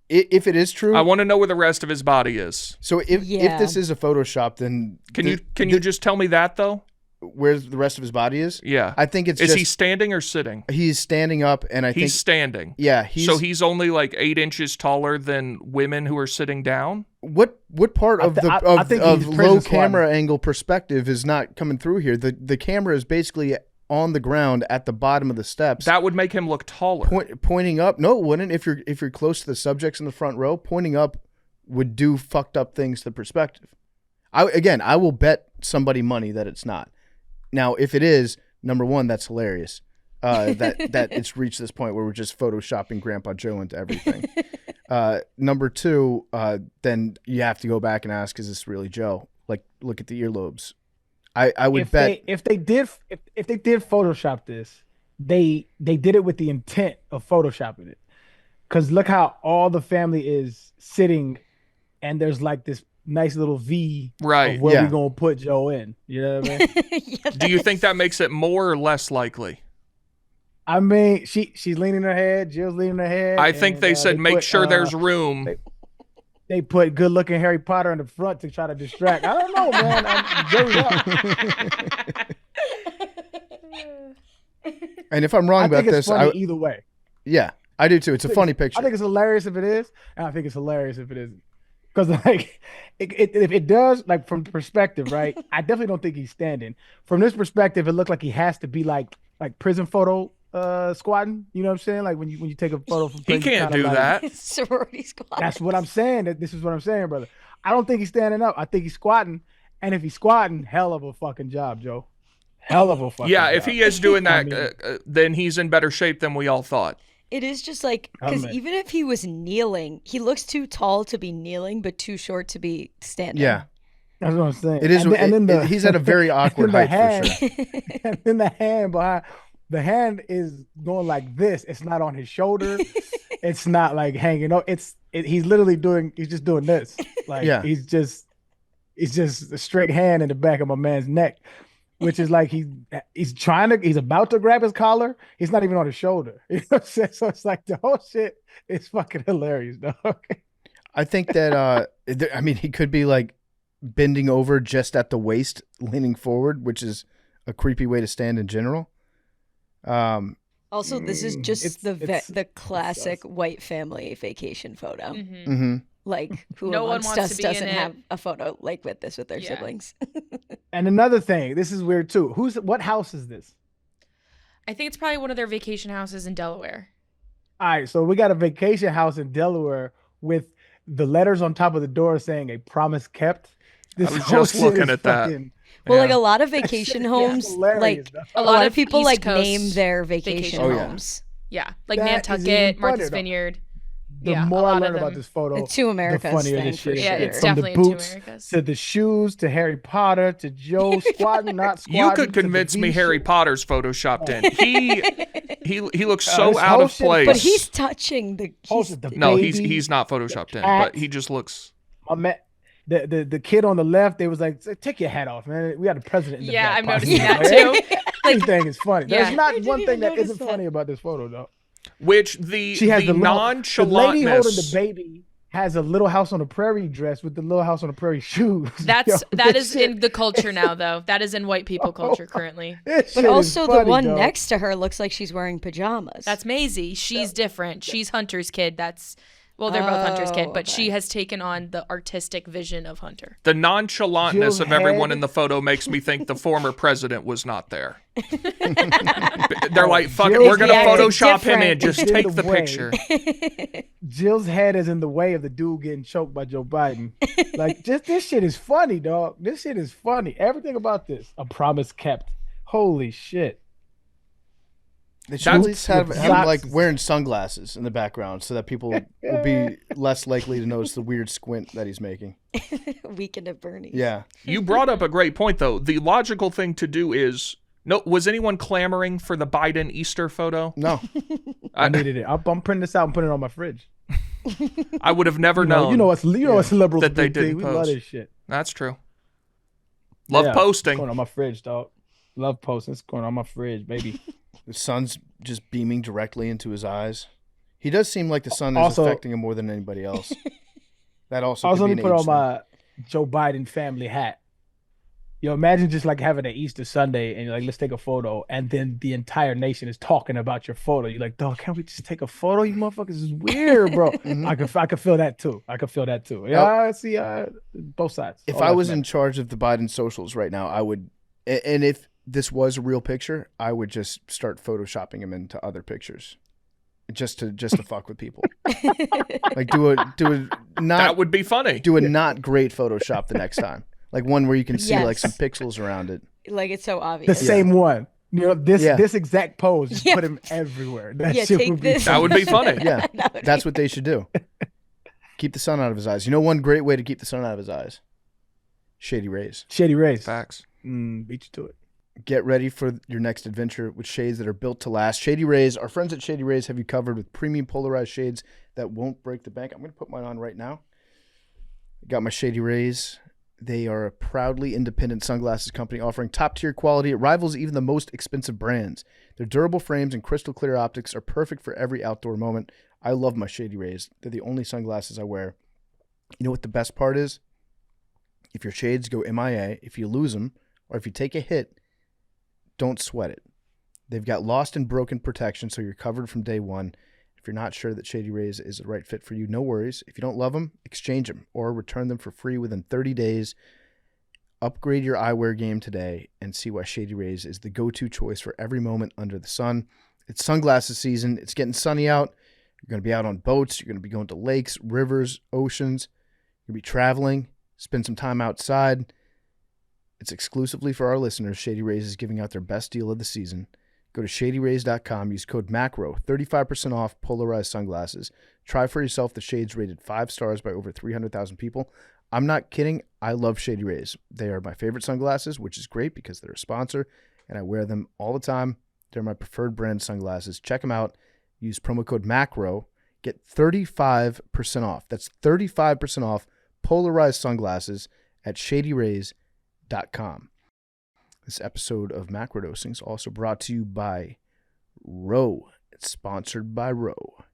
S1: If it is true,
S2: I want to know where the rest of his body is.
S1: so if this is a Photoshop, then
S2: Can you just tell me that though?
S1: where the rest of his body is?
S2: Yeah.
S1: I think it's
S2: Is
S1: just
S2: he standing or sitting?
S1: he's standing up, and I think
S2: He's standing.
S1: yeah.
S2: So he's only like 8 inches taller than women who are sitting down.
S1: What part of
S3: I think
S1: of
S3: he's
S1: low
S3: prison
S1: camera angle perspective is not coming through here? The camera is basically on the ground at the bottom of the steps.
S2: That would make him look taller.
S1: Pointing up. No, it wouldn't. If you're close to the subjects in the front row, pointing up would do fucked up things to the perspective. I will bet somebody money that it's not. Now, if it is, number one, that's hilarious. That it's reached this point where we're just photoshopping Grandpa Joe into everything. Number two, then you have to go back and ask, is this really Joe? Like, look at the earlobes. I would bet
S3: if they did Photoshop this, they did it with the intent of Photoshopping it. Because look how all the family is sitting, and there's like this nice little V
S2: Right.
S3: of where
S1: Yeah.
S3: we're gonna put Joe in. You know what I mean?
S5: Yeah,
S2: Do you think that makes it more or less likely?
S3: I mean, she's leaning her head, Jill's leaning her head.
S2: I think
S3: and,
S2: they said make
S3: put,
S2: sure there's room.
S3: They put good looking Harry Potter in the front to try to distract. I don't know, man. I'm Joe's up.
S1: and if I'm wrong
S3: I
S1: about
S3: think
S1: this,
S3: it's funny either way.
S1: yeah, I do too. It's a funny picture.
S3: I think it's hilarious if it is, and I think it's hilarious if it isn't. Because like, if it does, like from perspective, right? I definitely don't think he's standing. From this perspective, it looked like he has to be like prison photo squatting. You know what I'm saying? Like when you take a photo from
S2: He
S3: prison, you
S2: can't
S3: kinda
S2: do
S3: like-
S2: that.
S5: sorority squad.
S3: That's what I'm saying. This is what I'm saying, brother. I don't think he's standing up. I think he's squatting. And if he's squatting, hell of a fucking job, Joe. Hell of a fucking
S2: Yeah,
S3: job.
S2: if he is doing
S3: I
S2: that,
S3: mean-
S2: then he's in better shape than we all thought.
S5: It is just like,
S3: Oh,
S5: because
S3: man.
S5: even if he was kneeling, he looks too tall to be kneeling, but too short to be standing.
S1: Yeah,
S3: That's what I'm saying.
S1: it is.
S3: And then
S1: he's at a very awkward
S3: the
S1: height for
S3: hand-
S1: sure.
S3: And then the hand behind, the hand is going like this. It's not on his shoulder. It's not like hanging up. He's literally he's just doing this. Like
S1: Yeah.
S3: he's just a straight hand in the back of my man's neck, which is like he's about to grab his collar. He's not even on his shoulder. You know what I'm saying? So it's like the whole shit is fucking hilarious, dog.
S1: I think that I mean, he could be like bending over just at the waist, leaning forward, which is a creepy way to stand in general.
S5: Also, this is just
S3: it's
S5: the classic white family vacation photo.
S4: Mhm.
S1: Mm-hmm.
S5: Like, who
S4: No one
S5: amongst
S4: wants
S5: us
S4: to be in
S5: doesn't
S4: it.
S5: have a photo like with this with their
S4: Yeah.
S5: siblings?
S3: And another thing, this is weird too. What house is this?
S4: I think it's probably one of their vacation houses in Delaware.
S3: All right, so we got a vacation house in Delaware with the letters on top of the door saying "a promise kept." This
S2: was
S3: whole
S2: just
S3: shit
S2: looking
S3: is
S2: at that.
S3: fucking-
S5: Well, like
S2: Yeah.
S5: a lot of
S3: that shit
S5: vacation
S3: is
S5: homes,
S3: hilarious,
S5: like
S3: dog.
S5: a lot of people
S4: East
S5: like
S4: Coast
S5: name their vacation
S4: vacation
S5: homes.
S4: Yeah, like
S3: That is even
S4: Nantucket, Martha's
S3: funnier, though.
S4: Vineyard.
S3: The
S4: Yeah, a
S3: more I
S4: lot of
S3: learn about
S4: them.
S3: this photo,
S5: The Two Americas
S3: the funnier
S5: thing
S3: this
S5: for
S3: shit is.
S4: Yeah,
S5: sure.
S4: it's
S3: From the
S4: definitely in Two
S3: boots
S4: Americas.
S3: to the shoes to Harry Potter to Joe squatting, not squatting.
S2: You could
S3: to the
S2: convince me
S3: V
S2: Harry
S3: shit.
S2: Potter's photoshopped in. He looks
S3: this
S2: so out
S3: whole
S2: of
S3: shit-
S2: place.
S5: But he's touching the.
S3: Oh,
S5: He's,
S3: the
S2: no,
S3: baby,
S2: he's not photoshopped in,
S3: cat.
S2: but he just looks.
S3: My man, the kid on the left, they was like, "Take your hat off, man. We got a president in the
S4: Yeah,
S3: back
S4: I'm
S3: pocket."
S4: noticing that
S3: Like,
S4: too.
S3: everything is funny.
S4: Yeah.
S3: There's not
S5: I didn't
S3: one
S5: even
S3: thing that
S5: notice
S3: isn't
S5: that.
S3: funny about this photo, though.
S2: Which the
S3: She has the lady holding the
S2: nonchalantness.
S3: baby has a Little House on the Prairie dress with the Little House on the Prairie shoes.
S4: That
S3: Yo,
S4: is
S3: this shit-
S4: in the culture now, though. That is in white people culture currently.
S3: this
S5: but
S3: shit is
S5: also the
S3: funny,
S5: one
S3: dog.
S5: next to her looks like she's wearing pajamas.
S4: That's Maisie. She's different. She's Hunter's kid. Well, they're both Hunter's kid,
S5: Oh,
S4: but she
S5: okay.
S4: has taken on the artistic vision of Hunter.
S2: The nonchalantness
S3: Jill's
S2: of everyone
S3: head.
S2: in the photo makes me think the former president was not there. They're like, fuck it,
S3: Jill's
S2: we're going to
S5: head is
S2: Photoshop him in.
S5: different.
S2: Just
S3: It's in
S2: take
S3: the
S2: the
S3: way.
S2: picture.
S3: Jill's head is in the way of the dude getting choked by Joe Biden. Like, just this shit is funny, dog. This shit is funny. Everything about this, a promise kept. Holy shit.
S1: They should at
S2: That's-
S1: least have him
S3: Socks.
S1: like wearing sunglasses in the background so that people will be less likely to notice the weird squint that he's making.
S5: Weekend at Bernie's.
S1: Yeah.
S2: You brought up a great point, though. The logical thing to do is, no, was anyone clamoring for the Biden Easter photo?
S1: No.
S3: I needed it. I'm printing this out and putting it on my fridge.
S2: I would have never known.
S3: You know what's liberals
S2: that they
S3: do.
S2: didn't
S3: We love
S2: post.
S3: this shit.
S2: That's true. Love
S3: Yeah, It's
S2: posting.
S3: going on my fridge, dog. Love posting. It's going on my fridge, baby.
S1: The sun's just beaming directly into his eyes. He does seem like the sun is
S3: Also-
S1: affecting him more than anybody else. That also
S3: Also,
S1: could
S3: let
S1: be
S3: me
S1: an
S3: put
S1: age
S3: on
S1: thing.
S3: my Joe Biden family hat. Yo, imagine just like having an Easter Sunday and you're like, let's take a photo, and then the entire nation is talking about your photo. You're like, dog, can't we just take a photo? You motherfuckers is weird, bro.
S1: Mhm.
S3: I could feel that too. Yeah, I see both sides.
S1: If
S3: All
S1: I
S3: lives
S1: was
S3: matter.
S1: in charge of the Biden socials right now, I would, and if this was a real picture, I would just start photoshopping him into other pictures, just to fuck with people. Like do a
S2: That
S1: not
S2: would be funny.
S1: do a not great Photoshop the next time, like one where you can see like
S5: Yes.
S1: some pixels around it.
S5: Like it's so
S3: the
S5: obvious.
S3: same one. You know,
S1: Yeah.
S3: this exact pose, just
S5: Yeah.
S3: put him everywhere. That
S5: Yeah,
S3: shit
S5: take
S3: would be
S5: this.
S2: That would be funny.
S1: Yeah,
S5: That would
S1: that's
S5: be-
S1: what they should do. Keep the sun out of his eyes. You know one great way to keep the sun out of his eyes? Shady Rays.
S3: Shady Rays.
S2: Facts.
S3: Beat you to it.
S1: Get ready for your next adventure with shades that are built to last. Shady Rays, our friends at Shady Rays have you covered with premium polarized shades that won't break the bank. I'm going to put mine on right now. Got my Shady Rays. They are a proudly independent sunglasses company offering top-tier quality. It rivals even the most expensive brands. Their durable frames and crystal clear optics are perfect for every outdoor moment. I love my Shady Rays. They're the only sunglasses I wear. You know what the best part is? If your shades go MIA, if you lose them, or if you take a hit, don't sweat it. They've got lost and broken protection, so you're covered from day one. If you're not sure that Shady Rays is the right fit for you, no worries. If you don't love them, exchange them or return them for free within 30 days. Upgrade your eyewear game today and see why Shady Rays is the go-to choice for every moment under the sun. It's sunglasses season. It's getting sunny out. You're going to be out on boats. You're going to be going to lakes, rivers, oceans. You're going to be traveling. Spend some time outside. It's exclusively for our listeners. Shady Rays is giving out their best deal of the season. Go to shadyrays.com. Use code MACRO. 35% off polarized sunglasses. Try for yourself the shades rated 5 stars by over 300,000 people. I'm not kidding. I love Shady Rays. They are my favorite sunglasses, which is great because they're a sponsor, and I wear them all the time. They're my preferred brand sunglasses. Check them out. Use promo code MACRO. Get 35% off. That's 35% off polarized sunglasses at shadyrays.com. This episode of Macrodosing is also brought to you by Row. It's sponsored by Row.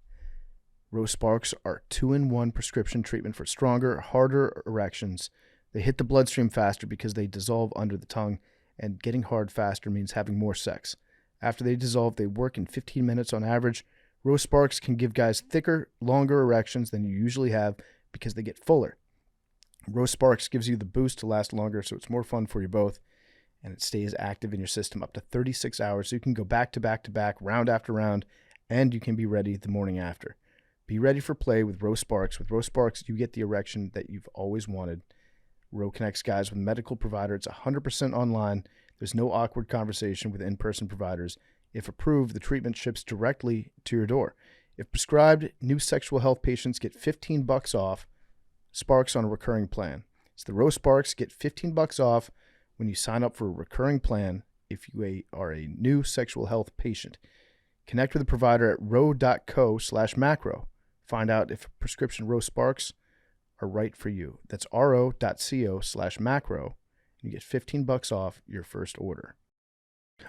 S1: Row Sparks are 2-in-1 prescription treatment for stronger, harder erections. They hit the bloodstream faster because they dissolve under the tongue, and getting hard faster means having more sex. After they dissolve, they work in 15 minutes on average. Row Sparks can give guys thicker, longer erections than you usually have because they get fuller. Row Sparks gives you the boost to last longer, so it's more fun for you both, and it stays active in your system up to 36 hours, so you can go back to back to back, round after round, and you can be ready the morning after. Be ready for play with Row Sparks. With Row Sparks, you get the erection that you've always wanted. Row connects guys with a medical provider. It's 100% online. There's no awkward conversation with in-person providers. If approved, the treatment ships directly to your door. If prescribed, new sexual health patients get $15 off Sparks on a recurring plan. It's the Row Sparks. Get $15 off when you sign up for a recurring plan if you are a new sexual health patient. Connect with a provider at row.co/macro. Find out if prescription Row Sparks are right for you. That's ro.co/macro. You get $15 off your first order.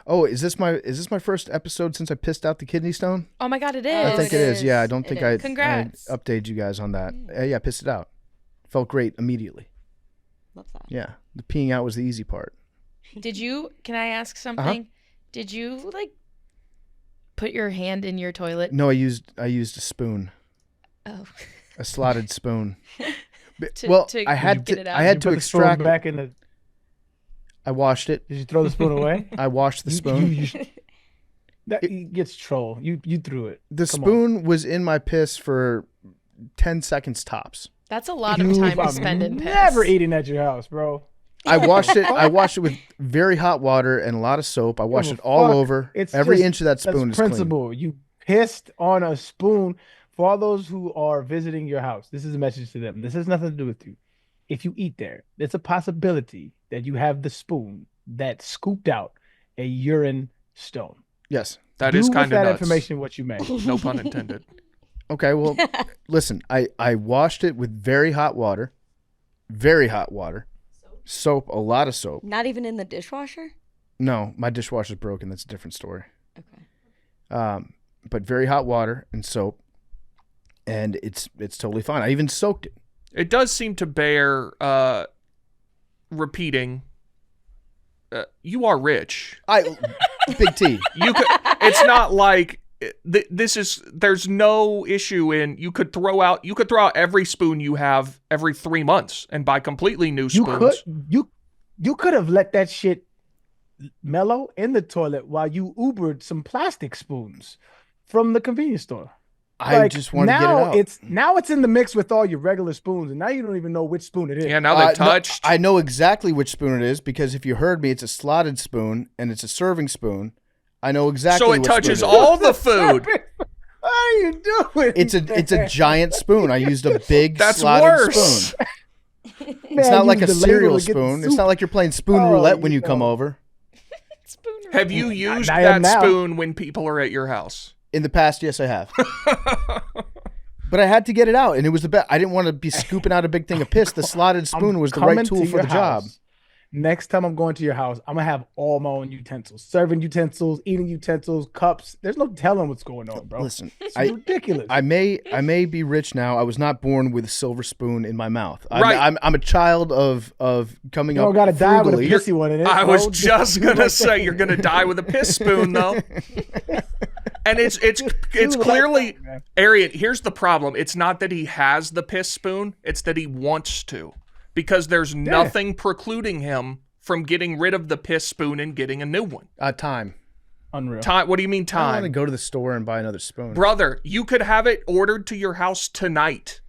S1: Oh, is this my first episode since I pissed out the kidney stone?
S4: Oh my God, it
S5: Oh,
S4: is.
S1: I think it is. Yeah, I don't
S5: It
S1: think
S5: is.
S1: I
S4: Congrats.
S1: updated you guys on that. Yeah, I pissed it out. Felt great immediately.
S5: Love that.
S1: Yeah, the peeing out was the easy part.
S4: Did you? Can I ask something? Did you like put your hand in your toilet?
S1: No, I used a spoon,
S4: Oh,
S1: a slotted spoon. But-
S4: To-
S1: well,
S4: to
S1: I had
S4: get
S1: to
S4: it out.
S1: I had
S3: You
S1: to
S3: put the spoon
S1: extract it.
S3: back in the.
S1: I washed it.
S3: Did you throw the spoon away?
S1: I washed the spoon.
S3: That gets troll. You threw it.
S1: The
S3: Come on.
S1: spoon was in my piss for 10 seconds tops.
S4: that's a lot of
S3: You
S4: time to
S3: are
S4: spend in piss.
S3: Never eating at your house, bro.
S1: I washed it. I washed it with very hot water and a lot of soap. I washed
S3: Give
S1: it
S3: a
S1: all
S3: fuck.
S1: over.
S3: It's
S1: Every
S3: just-
S1: inch of that spoon
S3: That's
S1: is clean.
S3: principle. You pissed on a spoon. For all those who are visiting your house, this is a message to them. This has nothing to do with you. If you eat there, it's a possibility that you have the spoon that scooped out a urine stone.
S1: Yes.
S2: That
S3: Do
S2: is
S3: with
S2: kind of
S3: that
S2: nuts.
S3: information what you may.
S2: No pun intended.
S1: Okay. Well, listen. I washed it with very hot water, soap, a lot of soap.
S5: Not even in the dishwasher?
S1: No, my dishwasher's broken. That's a different story.
S5: Okay.
S1: but very hot water and soap, and it's totally fine. I even soaked it.
S2: It does seem to bear repeating. You are rich.
S1: Big T.
S2: It's not like this is. There's no issue in you could throw out every spoon you have every 3 months and buy completely new spoons.
S3: You could have let that shit mellow in the toilet while you Ubered some plastic spoons from the convenience store.
S1: I just want to get it out.
S3: Now it's in the mix with all your regular spoons, and now you don't even know which spoon it is.
S2: Yeah, now they're touched.
S1: No, I know exactly which spoon it is because if you heard me, it's a slotted spoon and it's a serving spoon. I know exactly.
S2: So it touches all the food.
S3: What are you doing?
S1: It's a giant spoon. I used a big
S2: That's
S1: slotted
S2: worse.
S1: spoon. It's not like a cereal spoon. It's not like you're playing spoon roulette when you come over.
S2: Have you used that spoon when people are at your house?
S1: In the past, yes, I have. But I had to get it out, and it was the best. I didn't want to be scooping out a big thing of piss. The slotted spoon was the right tool for the job.
S3: Next time I'm going to your house, I'm going to have all my own utensils. Serving utensils, eating utensils, cups. There's no telling what's going on, bro.
S1: Listen,
S3: it's ridiculous.
S1: I may be rich now. I was not born with a silver spoon in my mouth.
S2: Right.
S1: I'm a child of coming up.
S3: You don't got to die with a
S1: frugally.
S3: pissy one in it.
S2: I was just going to say you're going to die with a piss spoon, though. And it's clearly, Arian, here's the problem. It's not that he has the piss spoon. It's that he wants to. Because there's nothing precluding him from getting rid of the piss spoon and getting a new one.
S1: Time.
S3: Unreal.
S2: Time. What do you mean
S1: I
S2: time?
S1: want to go to the store and buy another spoon.
S2: Brother, you could have it ordered to your house tonight.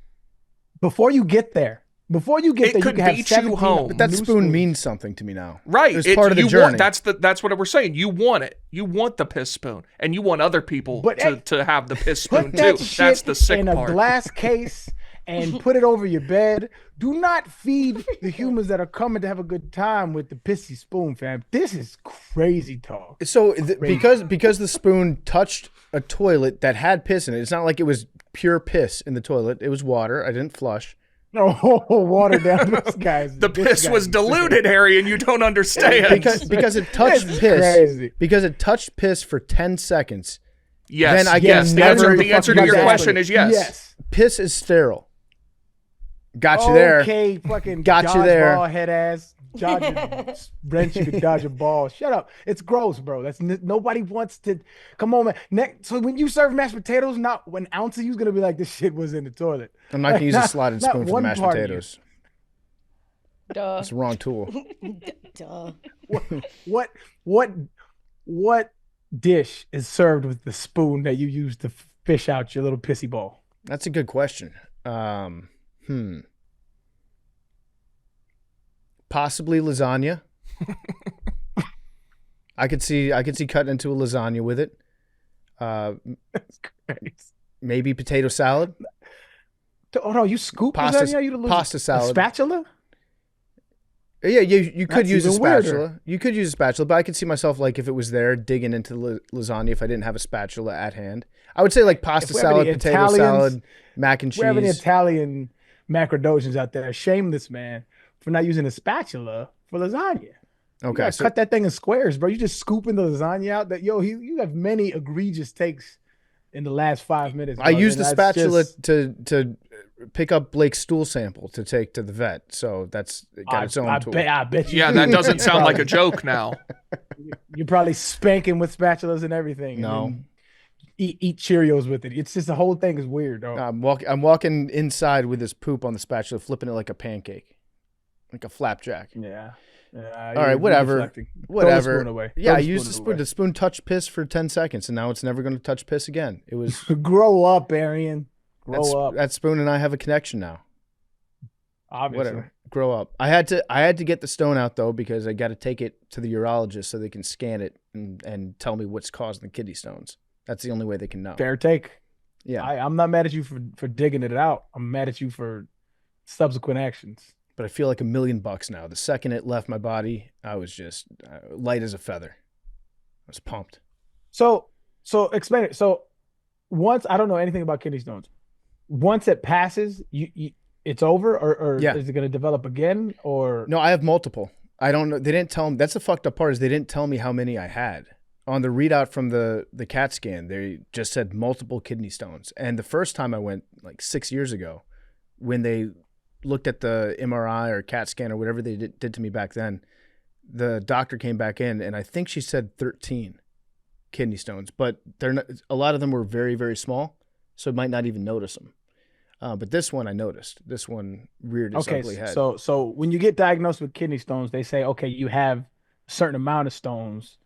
S3: Before you get there. You
S2: could
S3: can
S2: beat
S3: have
S2: you home.
S3: But
S1: that spoon means something to me now.
S2: Right.
S1: It's part of the journey.
S2: That's what we're saying. You want it. You want the piss spoon. And you want other people to have the piss spoon too. That's the sick
S3: in
S2: part.
S3: A glass case and put it over your bed. Do not feed the humans that are coming to have a good time with the pissy spoon, fam. This is crazy talk.
S1: So because the spoon touched a toilet that had piss in it, it's not like it was pure piss in the toilet. It was water. I didn't flush.
S3: No, water down this guy's.
S2: The piss was diluted, Harry, and you don't understand.
S1: because it touched piss.
S3: Crazy.
S1: Because it touched piss for 10 seconds.
S2: Yes.
S1: Then I guess
S2: The answer to your question is yes.
S3: Yes.
S1: Piss is sterile. Got you there.
S3: Okay, fucking
S1: Got you there.
S3: Ball head ass. Dodge a wrench, you could dodge a ball. Shut up. It's gross, bro. Nobody wants to. Come on, man. So when you serve mashed potatoes, not 1 ounce of you's gonna be like, this shit was in the toilet.
S1: I'm not gonna use a slotted spoon for the mashed potatoes.
S5: Duh.
S1: It's the wrong tool.
S5: Duh.
S3: What dish is served with the spoon that you use to fish out your little pissy ball?
S1: That's a good question. Possibly lasagna. I could see cutting into a lasagna with it.
S3: That's crazy.
S1: Maybe potato salad.
S3: Oh no, you scoop lasagna?
S1: Pasta salad.
S3: A spatula?
S1: Yeah, you could
S3: That's
S1: use a
S3: even
S1: spatula.
S3: weirder.
S1: You could use a spatula, but I could see myself like if it was there digging into lasagna if I didn't have a spatula at hand. I would say like pasta
S3: If we have
S1: salad,
S3: any
S1: potato
S3: Italians-
S1: salad, mac and cheese.
S3: We have any Italian macrodosians out there? Shame this man for not using a spatula for lasagna. You
S1: Okay,
S3: gotta
S1: so
S3: cut that thing in squares, bro. You just scooping the lasagna out. You have many egregious takes in the last 5 minutes.
S1: I
S3: bro,
S1: used
S3: and
S1: the
S3: that's
S1: spatula
S3: just-
S1: to pick up Blake's stool sample to take to the vet. So that's got its own tool.
S3: I bet you.
S2: Yeah,
S3: do.
S2: that doesn't sound like a
S3: Probably-
S2: joke now.
S3: You're probably spanking with spatulas and everything.
S1: No.
S3: And then eat Cheerios with it. It's just the whole thing is weird, though.
S1: I'm walking inside with this poop on the spatula, flipping it like a pancake, like a flapjack.
S3: Yeah.
S1: All right, whatever.
S3: deflecting. Throw the
S1: Whatever.
S3: spoon away.
S1: Yeah,
S3: Throw
S1: I used the spoon.
S3: away.
S1: The spoon touched piss for 10 seconds, and now it's never going to touch piss again. It was
S3: Grow up, Arian. Grow up.
S1: that spoon and I have a connection now.
S3: Obviously.
S1: Whatever. Grow up. I had to get the stone out though because I got to take it to the urologist so they can scan it and tell me what's causing the kidney stones. That's the only way they can know.
S3: Fair take.
S1: Yeah.
S3: I'm not mad at you for digging it out. I'm mad at you for subsequent actions.
S1: But I feel like $1 million now. The second it left my body, I was just light as a feather. I was pumped.
S3: So explain it. So once I don't know anything about kidney stones. Once it passes, you it's over, or
S1: Yeah.
S3: is it going to develop again? Or
S1: No, I have multiple. I don't know. They didn't tell me. That's the fucked up part is they didn't tell me how many I had. on the readout from the CAT scan, they just said multiple kidney stones. And the first time I went, like 6 years ago, when they looked at the MRI or CAT scan or whatever they did to me back then, the doctor came back in, and I think she said 13 kidney stones. But they're not, a lot of them were very, very small, so I might not even notice them. But this one I noticed. This one reared its ugly head.
S3: So when you get diagnosed with kidney stones, they say, okay, you have a certain amount of stones,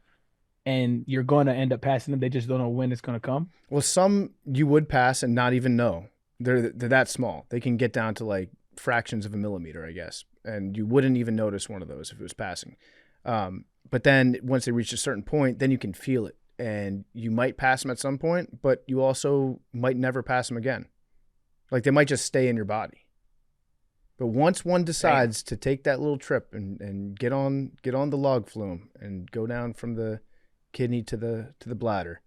S3: and you're going to end up passing them. They just don't know when it's going to come.
S1: Well, some you would pass and not even know. They're that small. They can get down to like fractions of a millimeter, I guess, and you wouldn't even notice one of those if it was passing. But then once they reach a certain point, then you can feel it, and you might pass them at some point, but you also might never pass them again. Like they might just stay in your body. But once one decides to take that little trip and get on the log flume and go down from the kidney to the bladder,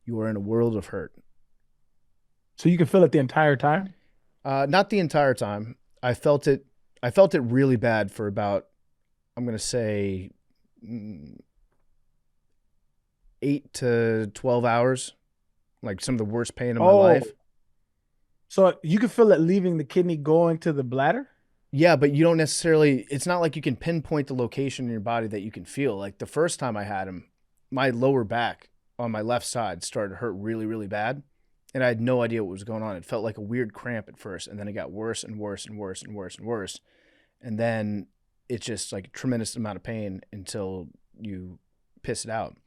S1: you are in a world of hurt.
S3: So you can feel it the entire time?
S1: Not the entire time. I felt it really bad for about, I'm going to say 8 to 12 hours. Like some of the worst pain of my life.
S3: So you can feel it leaving the kidney going to the bladder?
S1: Yeah, but you don't necessarily, it's not like you can pinpoint the location in your body that you can feel. Like the first time I had him, my lower back on my left side started to hurt really, really bad. And I had no idea what was going on. It felt like a weird cramp at first. And then it got worse and worse and worse and worse and worse. And then it's just like a tremendous amount of pain until you piss it out.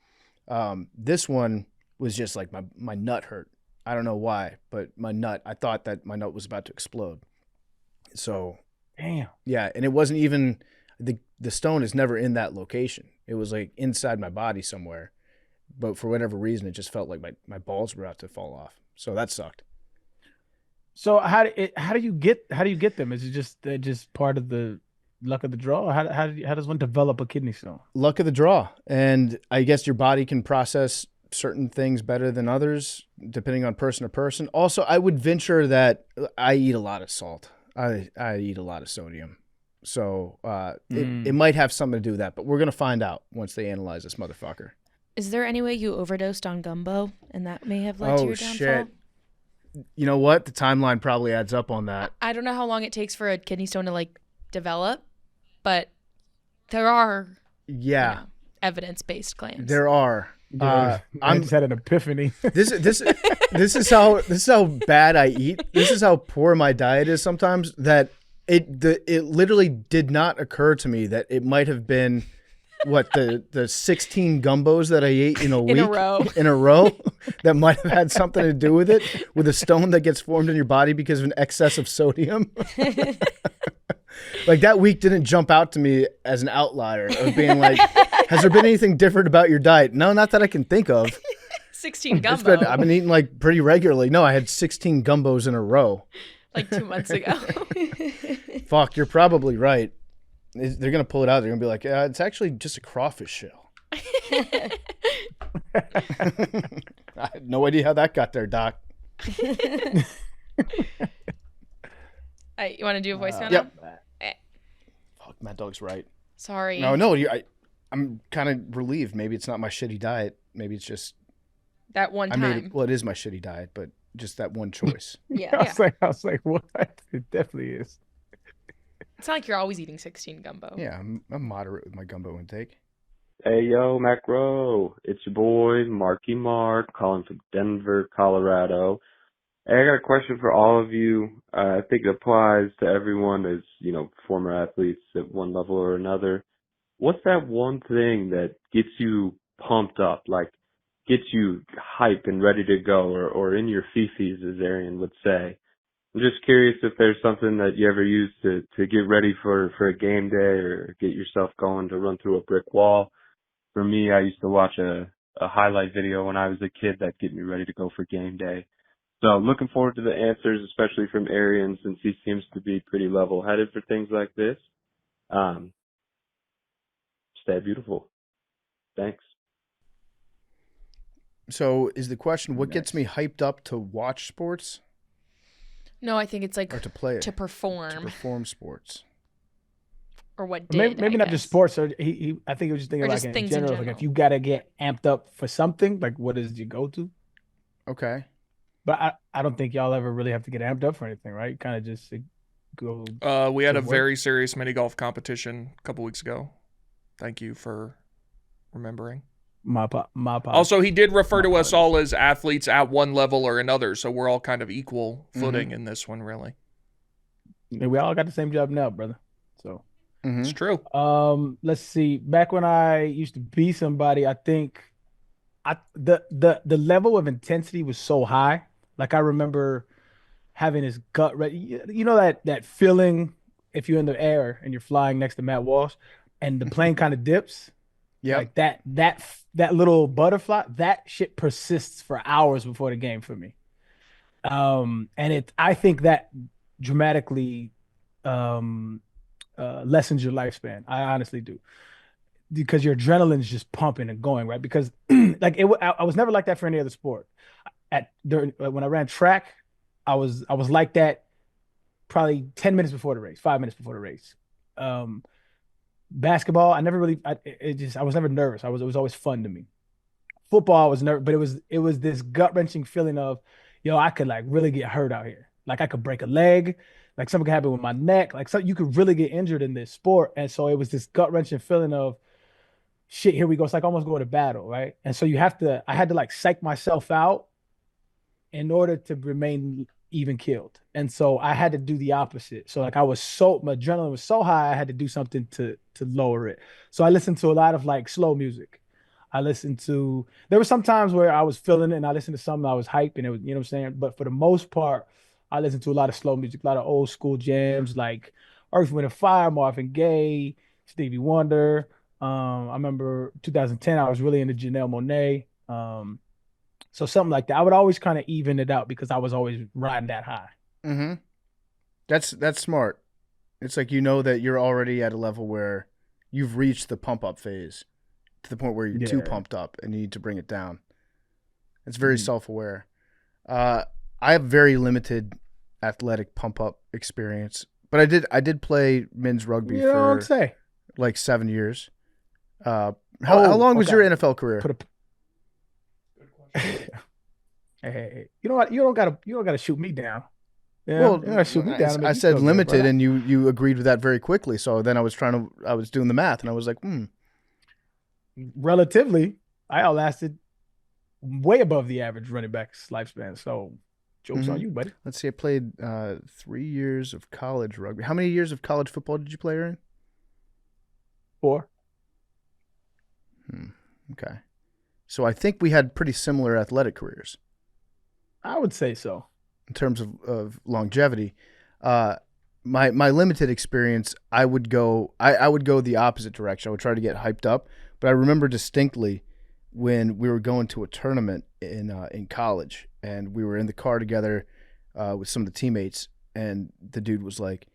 S1: This one was just like my nut hurt. I don't know why, but I thought that my nut was about to explode. So,
S3: damn.
S1: Yeah, and it wasn't even, the stone is never in that location. It was like inside my body somewhere. But for whatever reason, it just felt like my balls were about to fall off. So that sucked.
S3: So how do you get them? Is it just part of the luck of the draw? How does one develop a kidney stone?
S1: Luck of the draw. And I guess your body can process certain things better than others, depending on person to person. Also, I would venture that I eat a lot of salt. I eat a lot of sodium. So it might have something to do with that, but we're going to find out once they analyze this motherfucker.
S4: Is there any way you overdosed on gumbo and that may have led to your downfall?
S1: Shit. You know what? The timeline probably adds up on that.
S4: I don't know how long it takes for a kidney stone to like develop, but there are evidence-based claims.
S1: There are.
S3: I just had an epiphany.
S1: This is how bad I eat. This is how poor my diet is sometimes, that it literally did not occur to me that it might have been the 16 gumbos that I ate in a week in a row that might have had something to do with it, with a stone that gets formed in your body because of an excess of sodium. Like that week didn't jump out to me as an outlier of being like, has there been anything different about your diet? No, not that I can think of.
S4: 16 gumbo.
S1: I've been eating like pretty regularly. No, I had 16 gumbos in a row.
S4: Like 2 months ago.
S1: Fuck, you're probably right. They're going to pull it out. They're going to be like, it's actually just a crawfish shell. I had no idea how that got there, Doc.
S4: You want to do a voice now?
S1: Yep. Fuck, Mad Dog's right.
S4: Sorry.
S1: No, I'm kind of relieved. Maybe it's not my shitty diet. Maybe it's just
S4: that one time.
S1: It is my shitty diet, but just that one choice.
S4: Yeah.
S3: I was like, what? It definitely is.
S4: It's not like you're always eating 16 gumbo.
S1: Yeah, I'm moderate with my gumbo intake.
S6: Hey, yo, Macro. It's your boy, Marky Mark, calling from Denver, Colorado. Hey, I got a question for all of you. I think it applies to everyone as, former athletes at one level or another. What's that one thing that gets you pumped up, like gets you hype and ready to go, or in your fifis, as Arian would say? I'm just curious if there's something that you ever use to get ready for a game day or get yourself going to run through a brick wall. For me, I used to watch a highlight video when I was a kid that'd get me ready to go for game day. So looking forward to the answers, especially from Arian, since he seems to be pretty level-headed for things like this. Stay beautiful. Thanks.
S1: So is the question, what gets me hyped up to watch sports?
S4: No, I think it's like
S1: Or to play it?
S4: to perform.
S1: To perform sports.
S4: or what
S3: Maybe
S4: did,
S3: maybe
S4: I
S3: not just
S4: guess.
S3: sports. So he I think he was just thinking
S4: Or
S3: like
S4: just
S3: in
S4: things in
S3: general. Like
S4: general.
S3: if you gotta get amped up for something, like what is your go to?
S1: Okay.
S3: But I don't think y'all ever really have to get amped up for anything, right? You kind of just go
S2: We had
S3: to
S2: a
S3: work.
S2: very serious mini golf competition a couple weeks ago. Thank you for remembering.
S3: My apologies.
S2: Also, he did refer
S3: My
S2: to us
S3: apologies.
S2: all as athletes at one level or another, so we're all kind of equal
S1: Mm-hmm.
S2: footing in this one, really.
S3: Yeah, we all got the same job now, brother. So,
S1: Mm-hmm.
S2: It's true.
S3: let's see. Back when I used to be somebody, I think the level of intensity was so high. Like I remember having this gut ready. You know that feeling if you're in the air and you're flying next to Matt Walsh, and the plane kind of dips.
S1: Yep.
S3: Like that little butterfly, that shit persists for hours before the game for me. And I think that dramatically um lessens your lifespan. I honestly do. Because your adrenaline's just pumping and going, right? Because like I was never like that for any other sport. When I ran track, I was like that probably 10 minutes before the race, 5 minutes before the race. Um, Basketball, I never really, I was never nervous. It was always fun to me. Football, I was nervous, but it was this gut wrenching feeling of, yo, I could like really get hurt out here. Like I could break a leg, like something could happen with my neck, like so you could really get injured in this sport. And so it was this gut wrenching feeling of, shit, here we go. It's like almost going to battle, right? And so I had to like psych myself out in order to remain even killed. And so I had to do the opposite. So like my adrenaline was so high, I had to do something to lower it. So I listened to a lot of like slow music. There were some times where I was feeling it and I listened to something I was hyped and it was, you know what I'm saying? But for the most part, I listened to a lot of slow music, a lot of old school jams like Earth, Wind and Fire, Marvin Gaye, Stevie Wonder. I remember 2010, I was really into Janelle Monáe. So something like that. I would always kind of even it out because I was always riding that high.
S1: Mm-hmm. That's smart. It's like you know that you're already at a level where you've reached the pump up phase to the point where you're too
S3: Yeah.
S1: pumped up and you need to bring it down. It's very self-aware. I have very limited athletic pump up experience, but I did play men's rugby
S3: You know what I'm
S1: for
S3: saying?
S1: like 7 years. How long was
S3: okay.
S1: your NFL career?
S3: Hey, you know what? You don't gotta shoot me down. Yeah,
S1: Well,
S3: you don't gotta shoot me down.
S1: I said limited, and you agreed with that very quickly. So then I was doing the math, and I was like,
S3: Relatively, I outlasted way above the average running back's lifespan. So, jokes on you, buddy.
S1: Let's see. I played 3 years of college rugby. How many years of college football did you play, Arian?
S3: 4.
S1: Okay. So I think we had pretty similar athletic careers
S3: I would say so.
S1: in terms of longevity. My limited experience, I would go the opposite direction. I would try to get hyped up. But I remember distinctly when we were going to a tournament in college, and we were in the car together with some of the teammates, and the dude was like,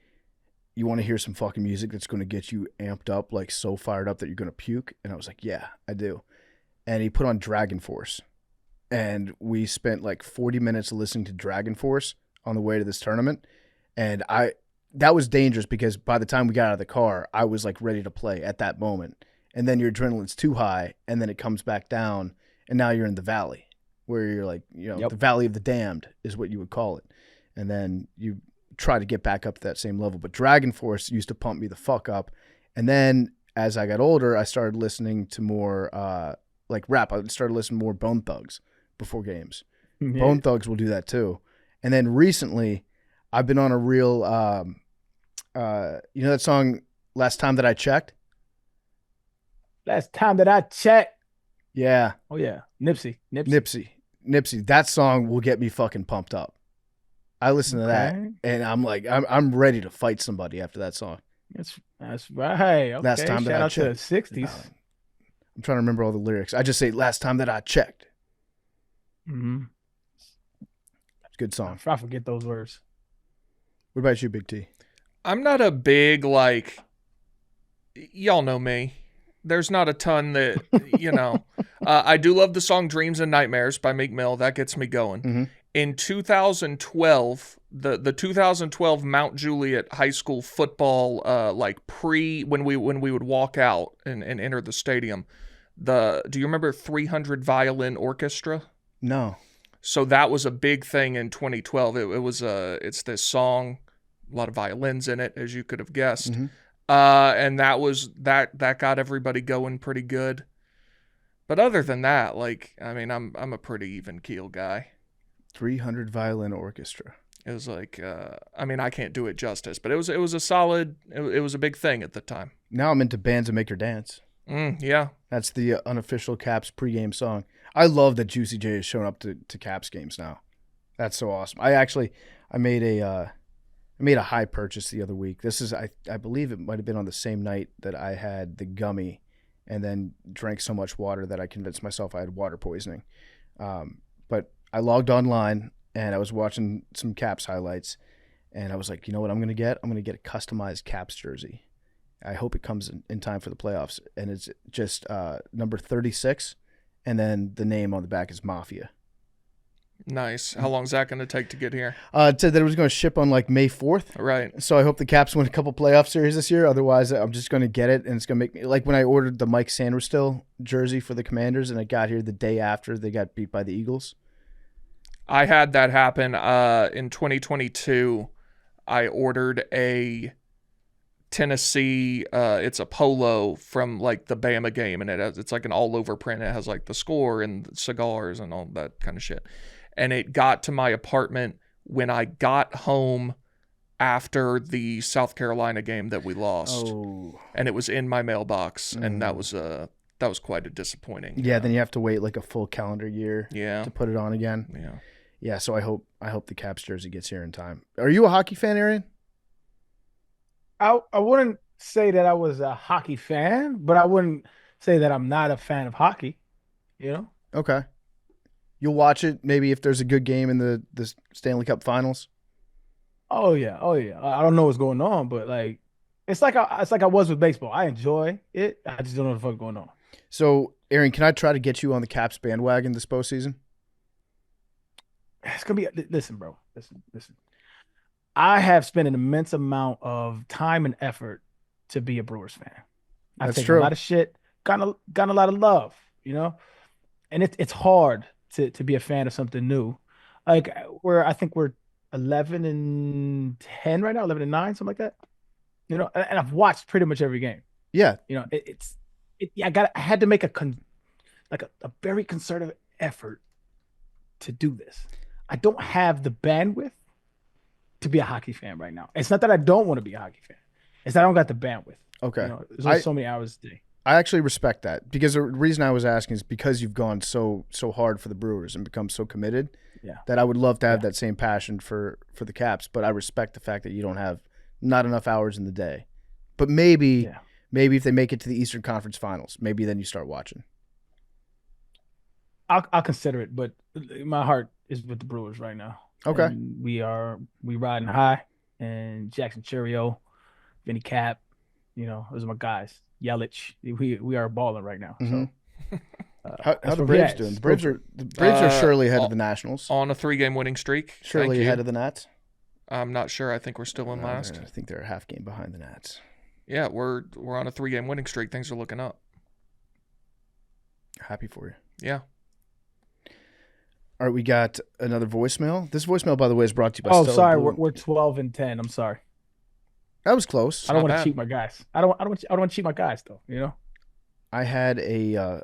S1: "You want to hear some fucking music that's going to get you amped up, like so fired up that you're going to puke?" And I was like, "Yeah, I do." And he put on Dragon Force, and we spent like 40 minutes listening to Dragon Force on the way to this tournament, and that was dangerous because by the time we got out of the car, I was like ready to play at that moment. And then your adrenaline's too high, and then it comes back down, and now you're in the valley, where you're like, the valley of the damned is what you would call it. And then you try to get back up to that same level. But Dragon Force used to pump me the fuck up. And then as I got older, I started listening to more like rap. I started listening to more Bone Thugs before games.
S3: Yeah.
S1: Bone Thugs will do that too. And then recently, I've been on a real, you know that song, Last Time That I Checked?
S3: Last time that I checked.
S1: Yeah.
S3: Oh yeah, Nipsey.
S1: That song will get me fucking pumped up. I listen to that, and I'm like, I'm ready to fight somebody after that song.
S3: That's right. Okay.
S1: Last time that
S3: Shout
S1: I
S3: out to the
S1: checked.
S3: 60s.
S1: I'm trying to remember all the lyrics. I just say, last time that I checked.
S3: Mm-hmm.
S1: Good song.
S3: I forget those words.
S1: What about you, Big T?
S2: I'm not a big, like, y'all know me. There's not a ton that, I do love the song Dreams and Nightmares by Meek Mill. That gets me going.
S1: Mm-hmm.
S2: In 2012, the 2012 Mount Juliet High School football, when we would walk out and enter the stadium, do you remember 300 Violin Orchestra?
S1: No.
S2: So that was a big thing in 2012. It's this song, a lot of violins in it, as you could have guessed.
S1: Mm-hmm.
S2: And that got everybody going pretty good. But other than that, I'm a pretty even keel guy.
S1: 300 Violin Orchestra.
S2: It was I can't do it justice, but it was a solid. It was a big thing at the time.
S1: Now I'm into Bands That Make Her Dance.
S2: Yeah.
S1: That's the unofficial Caps pregame song. I love that Juicy J is showing up to Caps games now. That's so awesome. I made a high purchase the other week. This is I believe it might have been on the same night that I had the gummy and then drank so much water that I convinced myself I had water poisoning. But I logged online and I was watching some Caps highlights and I was like, you know what I'm going to get? I'm going to get a customized Caps jersey. I hope it comes in time for the playoffs. And it's just number 36, and then the name on the back is Mafia.
S2: Nice. How long is that going to take to get here?
S1: It said that it was going to ship on like May 4th.
S2: Right.
S1: So I hope the Caps win a couple playoff series this year. Otherwise, I'm just going to get it, and it's going to make me like when I ordered the Mike Sanders-Still jersey for the Commanders, and it got here the day after they got beat by the Eagles.
S2: I had that happen in 2022. I ordered a Tennessee, it's a polo from like the Bama game, and it's like an all over print. It has like the score and cigars and all that kind of shit. And it got to my apartment when I got home after the South Carolina game that we lost.
S1: Oh.
S2: And it was in my mailbox, and that was quite a disappointing.
S1: Yeah, then you have to wait like a full calendar year to put it on again.
S2: Yeah.
S1: Yeah, so I hope the Caps jersey gets here in time. Are you a hockey fan, Arian?
S3: I wouldn't say that I was a hockey fan, but I wouldn't say that I'm not a fan of hockey, you know?
S1: Okay. You'll watch it maybe if there's a good game in the Stanley Cup Finals?
S3: Oh yeah. I don't know what's going on, but like it's like I was with baseball. I enjoy it. I just don't know what the fuck's going on.
S1: So, Arian, can I try to get you on the Caps bandwagon this postseason?
S3: It's gonna be listen, bro. Listen. I have spent an immense amount of time and effort to be a Brewers fan. I've
S1: That's
S3: taken
S1: true.
S3: a lot of shit, gotten a lot of love, you know, and it's hard to be a fan of something new. Like I think we're 11-10 right now, 11-9, something like that. You know, and I've watched pretty much every game.
S1: Yeah.
S3: You know, I had to make a very concerted effort to do this. I don't have the bandwidth to be a hockey fan right now. It's not that I don't want to be a hockey fan. It's that I don't got the bandwidth.
S1: Okay.
S3: You know, there's only so many hours a day.
S1: I actually respect that because the reason I was asking is because you've gone so hard for the Brewers and become so committed that I would love to have that same passion for the Caps, but I respect the fact that you don't have not enough hours in the day. But maybe if they make it to the Eastern Conference Finals, maybe then you start watching.
S3: I'll consider it, but my heart is with the Brewers right now.
S1: Okay.
S3: And we riding high, and Jackson Churio, Vinny Cap, you know, those are my guys. Yelich, we are balling right now.
S1: Mm-hmm.
S3: So
S1: how the Braves doing? The Braves are surely ahead of the Nationals.
S2: On a 3-game winning streak.
S1: Surely ahead of the Nats.
S2: I'm not sure. I think we're still in last.
S1: I think they're a half game behind the Nats.
S2: Yeah, we're on a 3-game winning streak. Things are looking up.
S1: Happy for you.
S2: Yeah.
S1: All right, we got another voicemail. This voicemail, by the way, is brought to you by
S3: Oh,
S1: Stella
S3: sorry,
S1: Blue.
S3: we're 12-10. I'm sorry.
S1: That was close.
S3: I don't want
S2: bad.
S3: to cheat my guys. I don't want to cheat my guys though. You know.
S1: I had a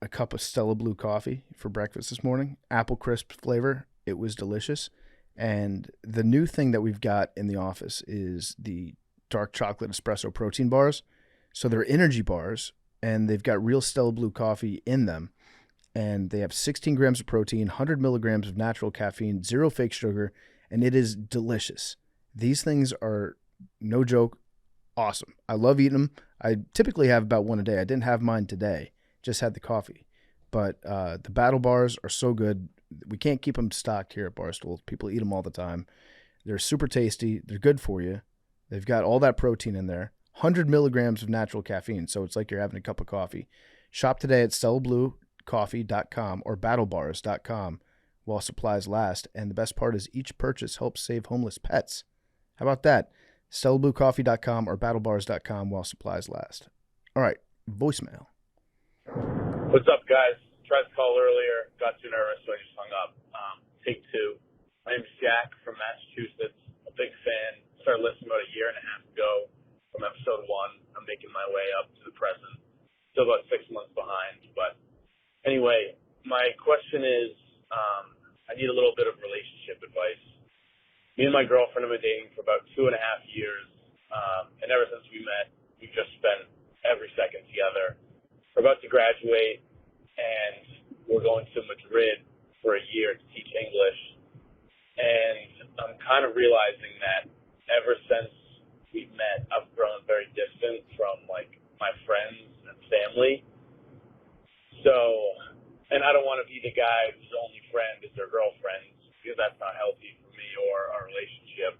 S1: cup of Stella Blue coffee for breakfast this morning, apple crisp flavor. It was delicious. And the new thing that we've got in the office is the dark chocolate espresso protein bars. So they're energy bars, and they've got real Stella Blue coffee in them. And they have 16 grams of protein, 100 milligrams of natural caffeine, 0 fake sugar, and it is delicious. These things are, no joke, awesome. I love eating them. I typically have about one a day. I didn't have mine today, just had the coffee. But the battle bars are so good. We can't keep them stocked here at Barstool. People eat them all the time. They're super tasty. They're good for you. They've got all that protein in there. 100 milligrams of natural caffeine, so it's like you're having a cup of coffee. Shop today at StellaBlueCoffee.com or BattleBars.com while supplies last. And the best part is each purchase helps save homeless pets. How about that? StellaBlueCoffee.com or BattleBars.com while supplies last. All right, voicemail.
S7: What's up, guys? Tried to call earlier, got too nervous, so I just hung up. Take two. My name's Jack from Massachusetts. A big fan. Started listening about a year and a half ago from episode 1. I'm making my way up to the present. Still about 6 months behind. But anyway, my question is, I need a little bit of relationship advice. Me and my girlfriend have been dating for about 2.5 years. And ever since we met, we've just spent every second together. We're about to graduate, and we're going to Madrid for a year to teach English. And I'm kind of realizing that ever since we met, I've grown very distant from, like, my friends and family. So, and I don't want to be the guy whose only friend is their girlfriend, because that's not healthy for me or our relationship.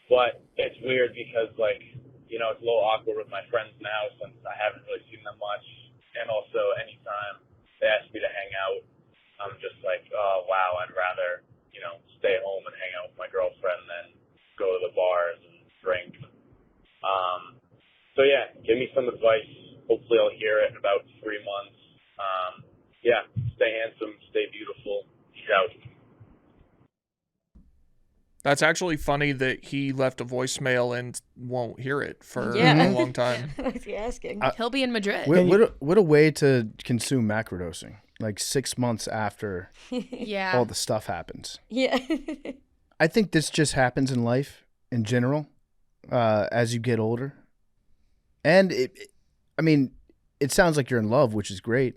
S7: But it's weird because, like, you know, it's a little awkward with my friends now since I haven't really seen them much. And also, anytime they ask me to hang out, I'm just like, oh, wow, I'd rather, you know, stay home and hang out with my girlfriend than go to the bars and drink. So, yeah, give me some advice. Hopefully I'll hear it in about 3 months. Yeah, stay handsome, stay beautiful. Peace out.
S2: That's actually funny that he left a voicemail and won't hear it for
S5: Yeah.
S2: a long time.
S5: What's he asking?
S4: He'll be in Madrid.
S1: What a way to consume macrodosing. Like 6 months after
S4: Yeah.
S1: all the stuff happens.
S5: Yeah.
S1: I think this just happens in life in general as you get older. And it sounds like you're in love, which is great.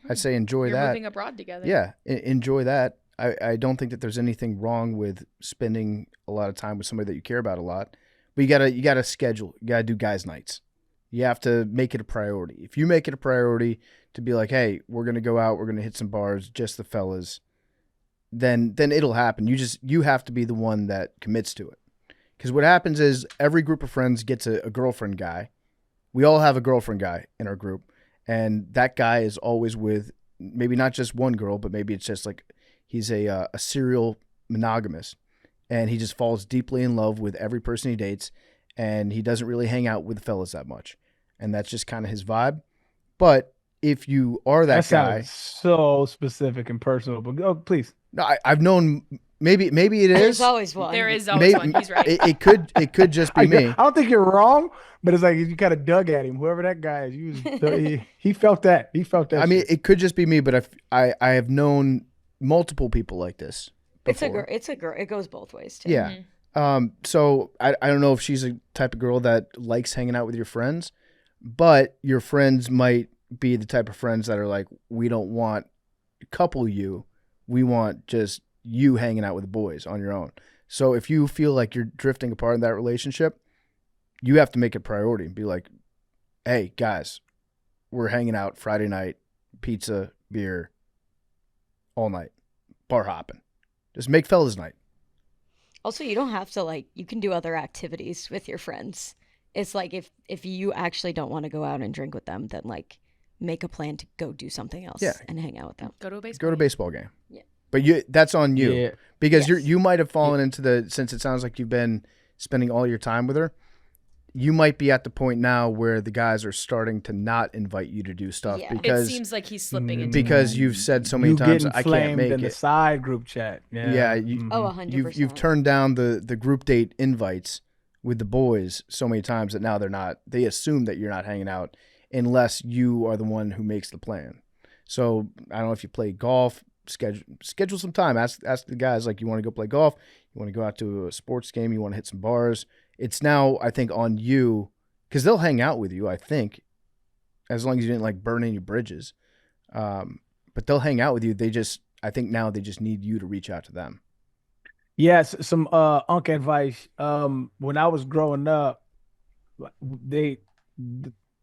S1: I'd say enjoy
S4: You're
S1: that.
S4: moving abroad together.
S1: Yeah, enjoy that. I don't think that there's anything wrong with spending a lot of time with somebody that you care about a lot. But you gotta schedule. You gotta do guys' nights. You have to make it a priority. If you make it a priority to be like, hey, we're gonna go out, we're gonna hit some bars, just the fellas, then it'll happen. You have to be the one that commits to it. Because what happens is every group of friends gets a girlfriend guy. We all have a girlfriend guy in our group, and that guy is always with maybe not just one girl, but maybe it's just like he's a serial monogamist, and he just falls deeply in love with every person he dates, and he doesn't really hang out with the fellas that much, and that's just kind of his vibe. But if you are that guy,
S3: sounds so specific and personal. But go, please.
S1: no, I've known maybe it is.
S5: There's always one.
S4: There is always one. He's right.
S1: It could just be me.
S3: I don't think you're wrong, but it's like you kind of dug at him. Whoever that guy is, he felt that. He felt that.
S1: I mean,
S3: shit.
S1: it could just be me, but I have known multiple people like this before.
S5: It's a girl. It goes both ways too.
S1: Yeah. So I don't know if she's a type of girl that likes hanging out with your friends, but your friends might be the type of friends that are like, we don't want couple you, we want just you hanging out with the boys on your own. So if you feel like you're drifting apart in that relationship, you have to make it a priority and be like, hey guys, we're hanging out Friday night, pizza, beer, all night, bar hopping. Just make fellas night.
S5: Also, you don't have to you can do other activities with your friends. It's like if you actually don't want to go out and drink with them, then make a plan to go do something else and hang out with them.
S4: Go to a baseball.
S1: Go to a baseball game.
S5: Yeah.
S1: But that's on you because
S5: Yes.
S1: you might have fallen into since it sounds like you've been spending all your time with her. You might be at the point now where the guys are starting to not invite you to do stuff
S5: Yeah.
S1: because
S4: It seems like he's slipping into
S1: because you've said so many
S3: you
S1: times
S3: getting
S1: I can't
S3: flamed
S1: make
S3: in the
S1: it.
S3: side group chat.
S1: Yeah,
S5: Oh, 100%.
S1: you've turned down the group date invites with the boys so many times that now they assume that you're not hanging out unless you are the one who makes the plan. So I don't know if you play golf, schedule some time. Ask the guys, like, you want to go play golf, you want to go out to a sports game, you want to hit some bars. It's now, I think, on you, because they'll hang out with you, I think, as long as you didn't burn any bridges. But they'll hang out with you. I think now they just need you to reach out to them.
S3: Yes, some unk advice. When I was growing up, the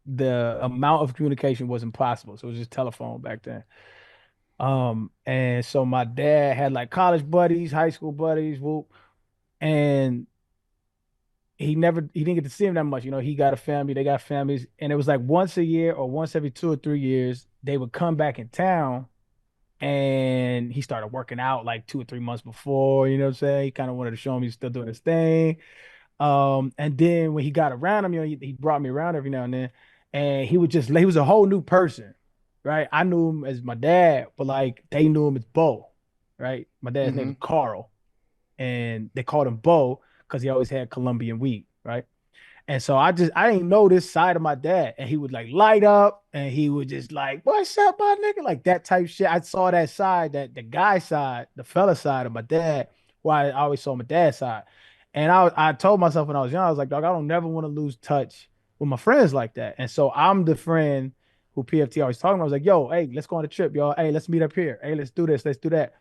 S3: amount of communication was impossible. So it was just telephone back then. And so my dad had college buddies, high school buddies, and he didn't get to see him that much. He got a family, they got families, and it was once a year or once every 2 or 3 years, they would come back in town And he started working out like 2 or 3 months before, you know what I'm saying? He kind of wanted to show him he's still doing his thing. And then when he got around him, he brought me around every now and then, and he was a whole new person, right? I knew him as my dad, but like they knew him as Bo, right? My dad's name
S1: Mhm.
S3: was Carl, and they called him Bo because he always had Colombian weed, right? And so I didn't know this side of my dad. And he would like light up and he would just like, what's up, my nigga? Like that type shit. I saw that side, that the guy side, the fella side of my dad, why I always saw my dad's side. And I told myself when I was young, I was like, dog, I don't never want to lose touch with my friends like that. And so I'm the friend who PFT always talking about. I was like, yo, hey, let's go on a trip, y'all. Hey, let's meet up here. Hey, let's do this, let's do that.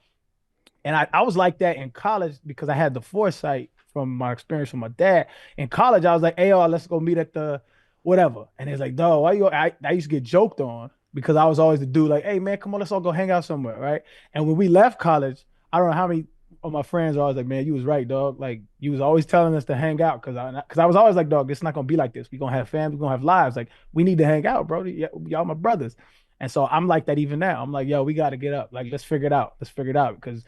S3: And I was like that in college because I had the foresight from my experience with my dad. In college, I was like, hey, y'all, let's go meet at the whatever. And it's like, dog, why you? I used to get joked on because I was always the dude like, hey, man, come on, let's all go hang out somewhere, right? And when we left college, I don't know how many of my friends are always like, man, you was right, dog. Like, you was always telling us to hang out because I was always like, dog, this is not going to be like this. We're going to have families, we're going to have lives. Like, we need to hang out, bro. Y'all my brothers. And so I'm like that even now. I'm like, yo, we got to get up. Like, let's figure it out. Let's figure it out because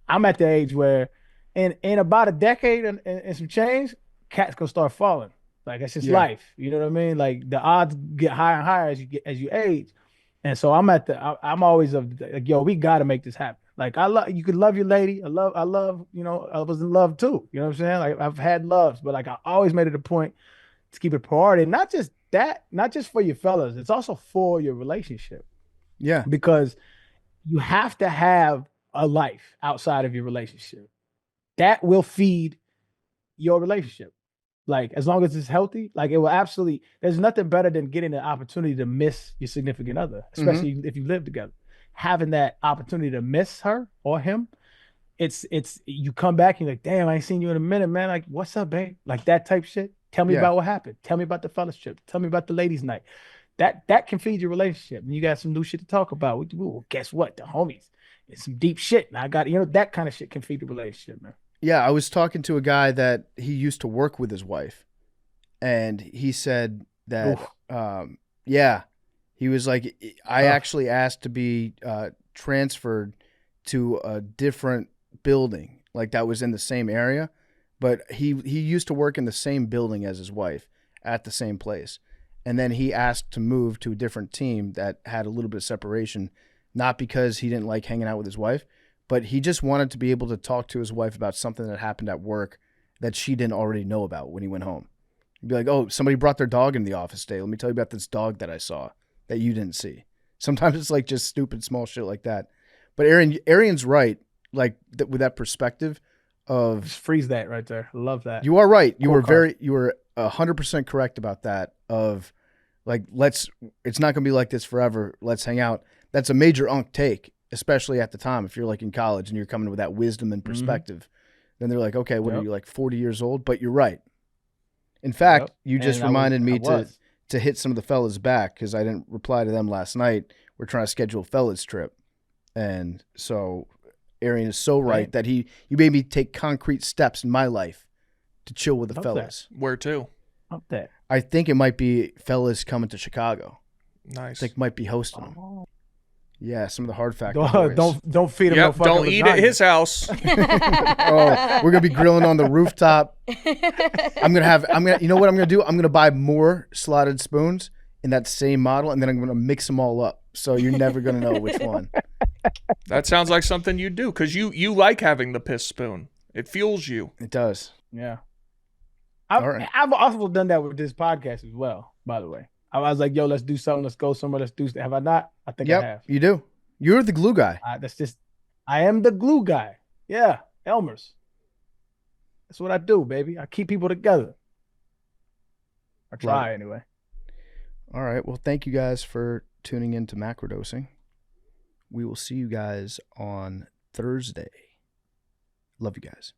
S3: I'm at the age where in about a decade and some change, cats gonna start falling. Like it's just
S1: Yeah.
S3: life. You know what I mean? Like the odds get higher and higher as you age. And so I'm always like, yo, we gotta make this happen. Like you could love your lady. I love, I was in love too. You know what I'm saying? Like I've had loves, but like I always made it a point to keep it priority. Not just that, not just for your fellas, it's also for your relationship.
S1: Yeah.
S3: Because you have to have a life outside of your relationship that will feed your relationship. Like as long as it's healthy, like it will absolutely. There's nothing better than getting an opportunity to miss your significant other, especially if you live together. Having that opportunity to miss her or him, it's you come back and you're like, damn, I ain't seen you in a minute, man. Like, what's up, babe? Like that type shit. Tell me
S1: Yeah.
S3: about what happened. Tell me about the fellowship. Tell me about the ladies' night. That can feed your relationship. And you got some new shit to talk about. Well, guess what? The homies. It's some deep shit. And I got, that kind of shit can feed the relationship, man.
S1: Yeah, I was talking to a guy that he used to work with his wife, and he said that, yeah, he was like, I actually asked to be transferred to a different building, like that was in the same area, but he used to work in the same building as his wife at the same place, and then he asked to move to a different team that had a little bit of separation, not because he didn't like hanging out with his wife, but he just wanted to be able to talk to his wife about something that happened at work that she didn't already know about when he went home. He'd be like, oh, somebody brought their dog in the office today. Let me tell you about this dog that I saw that you didn't see. Sometimes it's like just stupid small shit like that. But Arian's right, like with that perspective of
S3: just freeze that right there. Love that.
S1: You are right. You were
S3: Core
S1: 100% correct about that. Of like, it's not gonna be like this forever. Let's hang out. That's a major unk take, especially at the time. If you're like in college and you're coming with that wisdom and perspective, then they're like, okay, what are you, like 40 years old? But you're right. In fact, you just reminded me to hit some of the fellas back because I didn't reply to them last night. We're trying to schedule a fellas trip. And so Arian is so right that you made me take concrete steps in my life to chill with the fellas.
S2: Where to?
S3: Up that.
S1: I think it might be fellas coming to Chicago.
S2: Nice.
S1: I think might be hosting them. Yeah, some of the hard factor
S3: don't feed them.
S2: Yep,
S3: no
S2: don't eat at his house.
S1: Oh, we're gonna be grilling on the rooftop. I'm gonna. You know what I'm gonna do? I'm gonna buy more slotted spoons in that same model, and then I'm gonna mix them all up. So you're never gonna know which one.
S2: That sounds like something you do because you like having the piss spoon. It fuels you.
S1: It does.
S3: Yeah. I've also done that with this podcast as well. By the way, I was like, yo, let's do something. Let's go somewhere. Let's do. Have I not? I think I have.
S1: You do. You're the glue guy.
S3: I am the glue guy. Yeah, Elmer's. That's what I do, baby. I keep people together. I try anyway.
S1: All right. Well, thank you guys for tuning in to Macrodosing. We will see you guys on Thursday. Love you guys.